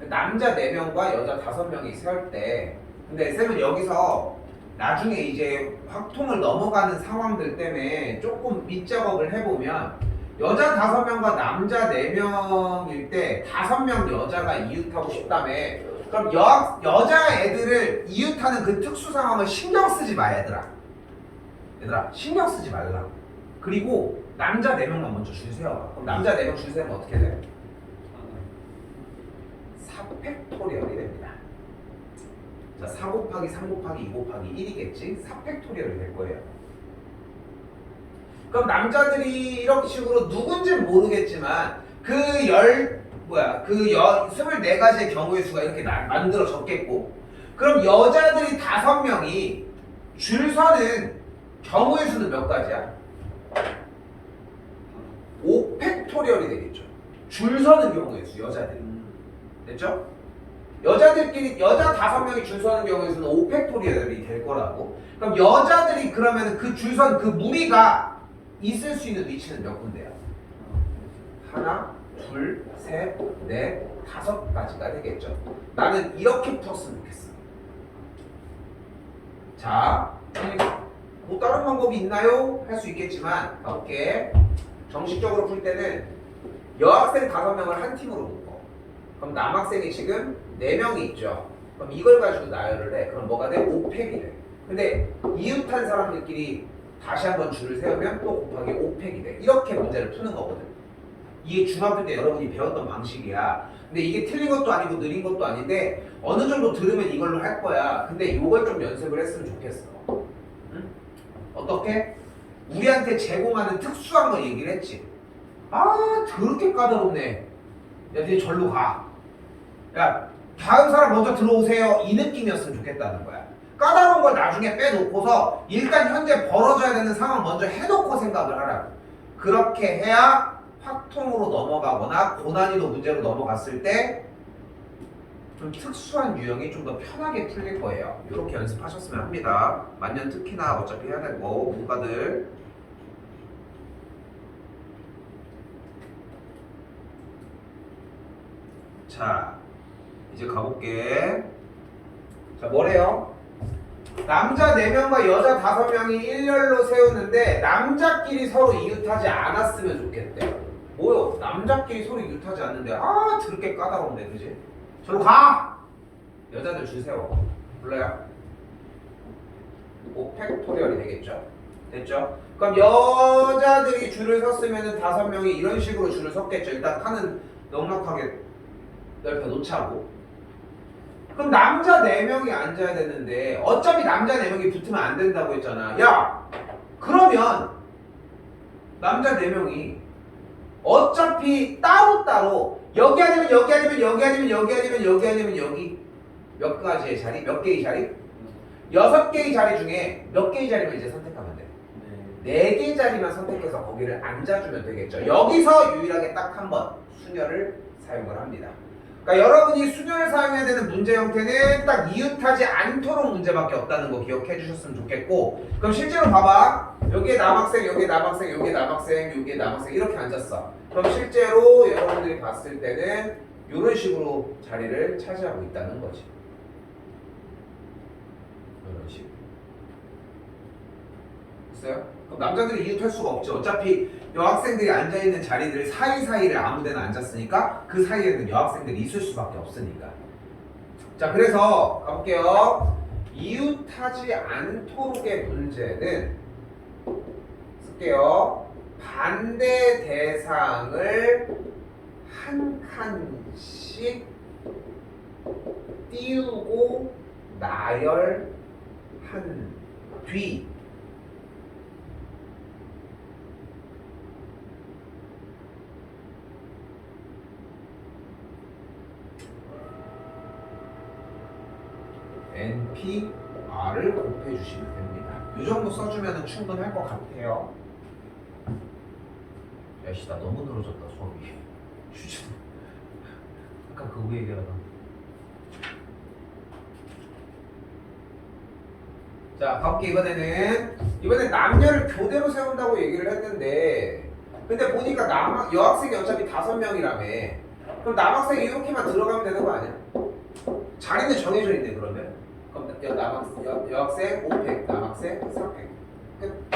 남자 4명과 여자 5명이 세울 때, 근데 쌤은 여기서 나중에 이제 확통을 넘어가는 상황들 때문에 조금 밑작업을 해보면, 여자 5명과 남자 4명일 때 5명 여자가 이웃하고 싶다며. 그럼 여자 애들을 이웃하는 그 특수 상황을 신경 쓰지 마, 얘들아 신경 쓰지 말라. 그리고 남자 4명만 먼저 줄 세워. 그럼 남자 4명 줄 세우면 어떻게 돼? 4팩토리얼이 됩니다. 자, 4 곱하기 3 곱하기 2 곱하기 1이겠지? 4팩토리얼이 될 거예요. 그럼 남자들이 이런 식으로 누군지는 모르겠지만 그 24가지의 경우의 수가 이렇게 만들어졌겠고, 그럼 여자들이 5명이 줄 서는 경우의 수는 몇 가지야? 5팩토리얼이 되겠죠. 줄 서는 경우의 수, 여자들이. 됐죠? 여자들끼리, 여자 5명이 줄 서는 경우의 수는 5팩토리얼이 될 거라고. 그럼 여자들이 그러면 그 줄 선 그 무리가 있을 수 있는 위치는 몇 군데야? 하나, 둘, 셋, 넷, 5가지가 되겠죠. 나는 이렇게 풀었으면 좋겠어. 자, 뭐 다른 방법이 있나요? 할 수 있겠지만 가볼게. 정식적으로 풀 때는 여학생 5명을 한 팀으로 묶어. 그럼 남학생이 지금 4명이 있죠. 그럼 이걸 가지고 나열을 해. 그럼 뭐가 돼? 5팩이 돼. 근데 이웃한 사람들끼리 다시 한번 줄을 세우면 또 곱하기 5팩이 돼. 이렇게 문제를 푸는 거거든. 이게 중학교 때 여러분이 배웠던 방식이야. 근데 이게 틀린 것도 아니고 느린 것도 아닌데 어느 정도 들으면 이걸로 할 거야. 근데 이걸 좀 연습을 했으면 좋겠어. 응? 어떻게? 우리한테 제공하는 특수한 걸 얘기를 했지. 아, 더럽게 까다롭네. 야, 니네 절로 가. 야, 다음 사람 먼저 들어오세요. 이 느낌이었으면 좋겠다는 거야. 까다로운 걸 나중에 빼놓고서 일단 현재 벌어져야 되는 상황 먼저 해놓고 생각을 하라고. 그렇게 해야 확통으로 넘어가거나 고난이도 문제로 넘어갔을 때 좀 특수한 유형이 좀 더 편하게 풀릴 거예요. 이렇게 연습하셨으면 합니다. 만년 특히나 어차피 해야 되고 문과들. 자, 이제 가볼게. 자, 뭐래요? 남자 4명과 여자 5명이 일렬로 세우는데 남자끼리 서로 이웃하지 않았으면 좋겠대. 뭐요? 남자끼리 서로 이웃하지 않는데 더럽게 까다로운데, 그지? 저로 가! 여자들 줄 세워. 몰라요? 5팩토리얼이 되겠죠? 됐죠? 그럼 여자들이 줄을 섰으면 5명이 이런 식으로 줄을 섰겠죠. 일단 칸은 넉넉하게 넓혀 놓자고. 그럼 남자 4명이 앉아야 되는데 어차피 남자 4명이 붙으면 안 된다고 했잖아. 야! 그러면 남자 4명이 어차피 따로따로 여기 아니면 여기 아니면 여기 아니면 여기 아니면 여기 아니면 여기 몇 가지의 자리? 몇 개의 자리? 6개의 자리 중에 몇 개의 자리만 이제 선택하면 돼? 네. 4개의 자리만 선택해서 거기를 앉아주면 되겠죠. 여기서 유일하게 딱 한 번 순열을 사용을 합니다. 그러니까 여러분이 순열을 사용해야 되는 문제 형태는 딱 이웃하지 않도록 문제밖에 없다는 거 기억해 주셨으면 좋겠고, 그럼 실제로 봐봐. 여기에 남학생, 여기에 남학생, 여기에 남학생, 여기에 남학생 이렇게 앉았어. 그럼 실제로 여러분들이 봤을 때는 이런 식으로 자리를 차지하고 있다는 거지. 이런 식으로. 됐어요? 그럼 남자들이 이웃할 수가 없죠. 어차피 여학생들이 앉아있는 자리들 사이사이를 아무데나 앉았으니까 그 사이에는 여학생들이 있을 수밖에 없으니까. 자, 그래서 가볼게요. 이웃하지 않도록의 문제는 쓸게요. 반대 대상을 한 칸씩 띄우고 나열한 뒤 NPR을 곱해주시면 됩니다. 이 정도 써주면 충분할 것 같아요. 야씨, 나 너무 늘어졌다 수업이. 휴지. 아까 그거 얘기하다. 자, 가볼게. 이번엔 남녀를 교대로 세운다고 얘기를 했는데, 근데 보니까 여학생이 어차피 5명이라며. 그럼 남학생이 이렇게만 들어가면 되는 거 아니야? 자리는 정해져 있네. 그러면 그럼 여학생 500, 남학생 300. 끝.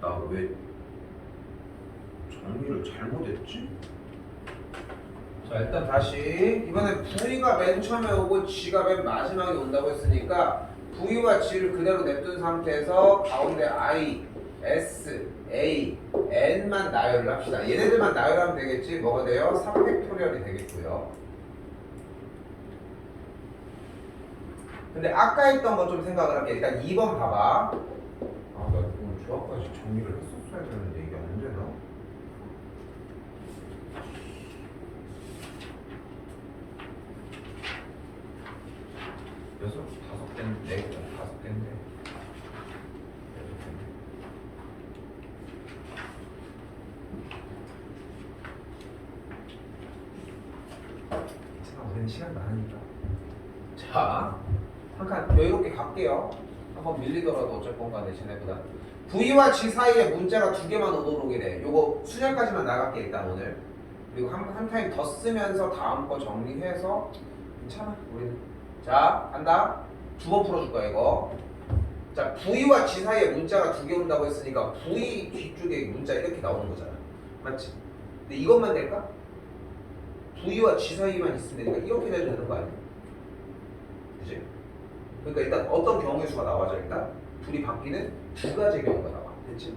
나 왜 정리를 잘못했지? 자, 일단 다시 이번엔 V가 맨 처음에 오고 G가 맨 마지막에 온다고 했으니까 V와 G를 그대로 냅둔 상태에서 가운데 I, S, A, N만 나열을 합시다. 얘네들만 나열하면 되겠지. 뭐가 돼요? 3팩토리얼이 되겠고요. 근데 아까 했던 거 좀 생각을 할게. 일단 2번 봐봐. 나 오늘 조합까지 정리를 했었어야 되는데 이게 안 되나? 여섯, 5개인데, 5개인데. 괜찮아, 우리는 시간 많으니까. 자, 한 칸 여유롭게 갈게요. 한번 밀리더라도 어쩔 건가 대신에보다. V와 G 사이에 문자가 2개만 오도록 이래. 요거 수년까지만 나갈게 일단 오늘. 그리고 한 타임 더 쓰면서 다음 거 정리해서 괜찮아 우리는. 자, 간다. 2번 풀어줄 거야 이거. 자, V와 G 사이에 문자가 2개 온다고 했으니까 V 뒤쪽에 문자 이렇게 나오는 거잖아. 맞지? 근데 이것만 될까? V와 G 사이만 있으면 되니까 이렇게 돼도 되는 거 아니야? 그치? 그러니까 일단 어떤 경우의 수가 나와져 일단 둘이 바뀌는 2가지의 경우가 나와. 됐지?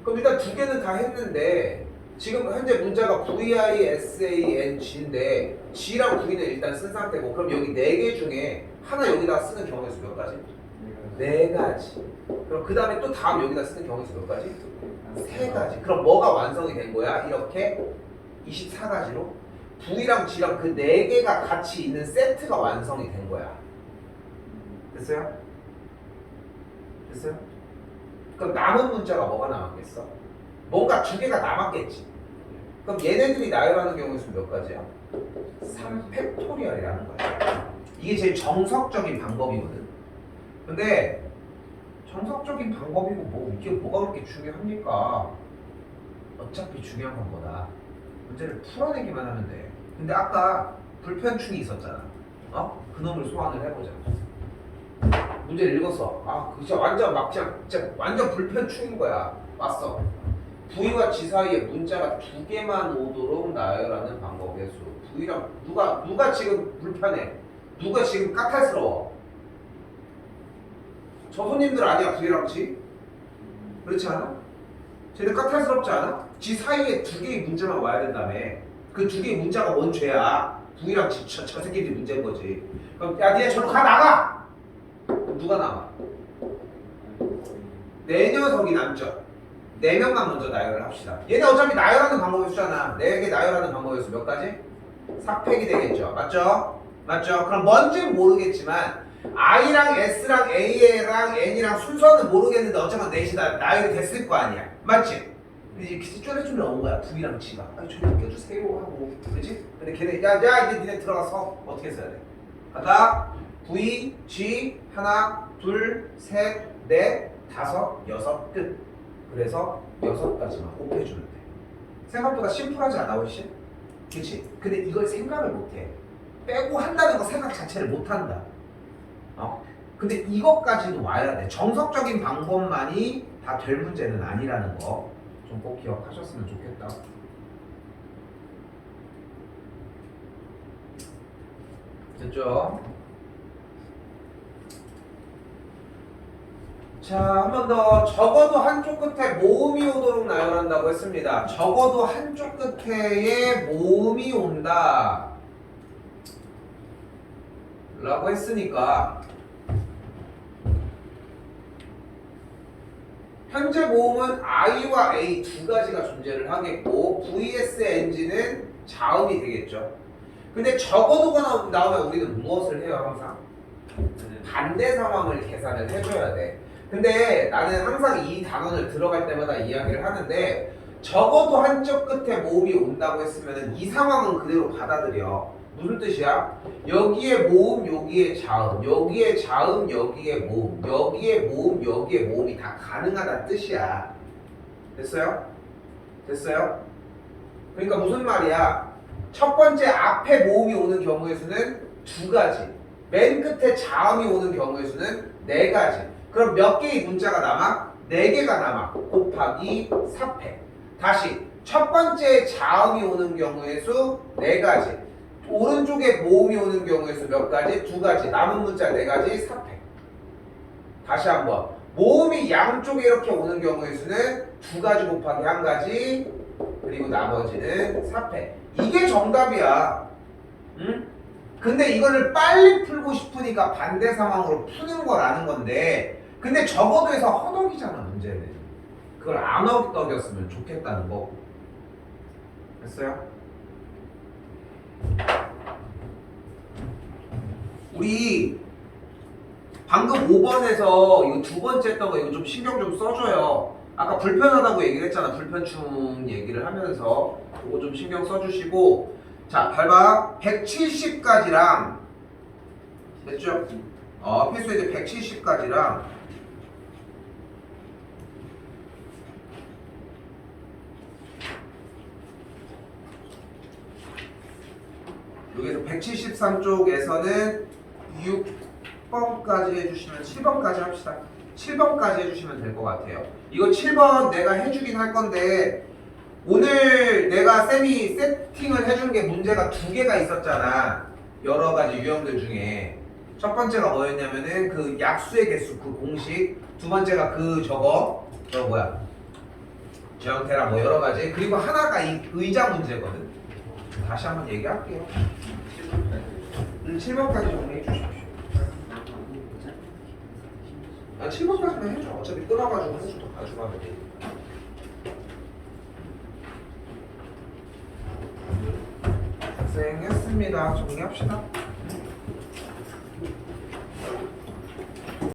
그럼 일단 2개는 다 했는데 지금 현재 문자가 VI, SAN, G인데 G랑 V는 일단 쓴 상태고, 그럼 여기 4개 중에 하나 여기다 쓰는 경우의 수 몇 가지? 4가지. 그럼 그 다음에 또 다음 여기다 쓰는 경우의 수 몇 가지? 3가지. 그럼 뭐가 완성이 된 거야? 이렇게 24가지로 V랑 G랑 그 4개가 같이 있는 세트가 완성이 된 거야. 됐어요? 됐어요? 그럼 남은 문자가 뭐가 남았겠어? 뭔가 2개가 남았겠지. 그럼 얘네들이 나열하는 경우의 수 몇 가지야? 3팩토리얼이라는 거야. 이게 제일 정석적인 방법이거든. 근데 정석적인 방법이고 뭐 이게 뭐가 그렇게 중요합니까? 어차피 중요한 건 뭐다? 문제를 풀어내기만 하면 돼. 근데 아까 불편충이 있었잖아. 그놈을 소환을 해보자. 문제를 읽었어. 아, 그 진짜 완전 막장, 진짜 완전 불편충인 거야. 왔어. V와 G 사이에 문자가 두 개만 오도록 나열하는 방법의 수. V랑 누가 지금 불편해? 누가 지금 까탈스러워? 저 손님들 아니야, V랑 G? 그렇지 않아? 쟤는 까탈스럽지 않아? G 사이에 두 개의 문자만 와야 된다며. 그 두 개의 문자가 뭔 죄야? V랑 G 저 새끼들이 문제인 거지. 그럼 야, 니네 저로 가 나가! 그럼 누가 남아? 네 녀석이 남죠. 네 명만 먼저 나열을 합시다. 얘네 어차피 나열하는 방법이 수잖아. 4개 나열하는 방법이 수 몇 가지? 4팩이 되겠죠. 맞죠? 맞죠? 그럼 뭔지는 모르겠지만 I랑 S랑 A랑 N이랑 순서는 모르겠는데 어쩌면 넷이 나열이 됐을 거 아니야. 맞지? 이제 쪼래쪼래 나온 거야. V랑 G가. 아, 좀 껴주세요 하고. 그렇지? 근데 걔네 야 이제 니네 들어가서 어떻게 써야 돼? 하다 V, G 하나, 둘, 셋, 넷, 다섯, 여섯 끝. 그래서 6가지만 곱해주면 돼. 생각보다 심플하지 않아 훨씬? 그치? 근데 이걸 생각을 못해. 빼고 한다는 거 생각 자체를 못한다. 근데 이것까지도 와야 돼. 정석적인 방법만이 다 될 문제는 아니라는 거 좀 꼭 기억하셨으면 좋겠다. 됐죠? 자, 한 번 더. 적어도 한쪽 끝에 모음이 오도록 나열한다고 했습니다. 적어도 한쪽 끝에 모음이 온다 라고 했으니까 현재 모음은 I와 A 두 가지가 존재를 하겠고 vs NG는 자음이 되겠죠. 근데 적어도가 나오면 우리는 무엇을 해요? 항상 반대 상황을 계산을 해줘야 돼. 근데 나는 항상 이 단원을 들어갈 때마다 이야기를 하는데 적어도 한쪽 끝에 모음이 온다고 했으면 이 상황은 그대로 받아들여. 무슨 뜻이야? 여기에 모음, 여기에 자음, 여기에 자음, 여기에 모음, 여기에 모음, 여기에 모음이 다 가능하다는 뜻이야. 됐어요? 됐어요? 그러니까 무슨 말이야? 첫 번째 앞에 모음이 오는 경우의 수는 2가지, 맨 끝에 자음이 오는 경우의 수는 4가지. 그럼 몇 개의 문자가 남아? 4개가 남아. 곱하기 4패. 다시 첫 번째 자음이 오는 경우의 수 4가지, 오른쪽에 모음이 오는 경우의 수 몇 가지? 2가지. 남은 문자 4가지, 4패. 다시 한번. 모음이 양쪽에 이렇게 오는 경우의 수는 2가지 곱하기 1가지, 그리고 나머지는 4패. 이게 정답이야. 응? 근데 이거를 빨리 풀고 싶으니까 반대 상황으로 푸는 거라는 건데, 근데 적어도에서 허덕이잖아 문제는. 그걸 안 허덕였으면 좋겠다는 거. 됐어요? 우리 방금 5번에서 이거 두 번째 했던 거 이거 좀 신경 좀 써줘요. 아까 불편하다고 얘기를 했잖아. 불편충 얘기를 하면서 이거 좀 신경 써주시고. 자, 봐봐. 170까지랑 됐죠? 필수 이제 170까지랑 여기서 173쪽에서는 6번까지 해주시면 7번까지 합시다. 7번까지 해주시면 될 것 같아요. 이거 7번 내가 해주긴 할 건데 오늘 내가 쌤이 세팅을 해준 게 문제가 2개가 있었잖아. 여러 가지 유형들 중에 첫 번째가 뭐였냐면은 그 약수의 개수 그 공식, 두 번째가 저거 뭐야 저형태랑 뭐 여러 가지, 그리고 하나가 이 의자 문제거든. 다시 한번 얘기할게요. 7번까지 정리해 주십시오. 7번까지만 해줘. 어차피 끊어가지고 해줘도 가져가면 돼. 고생했습니다. 정리합시다.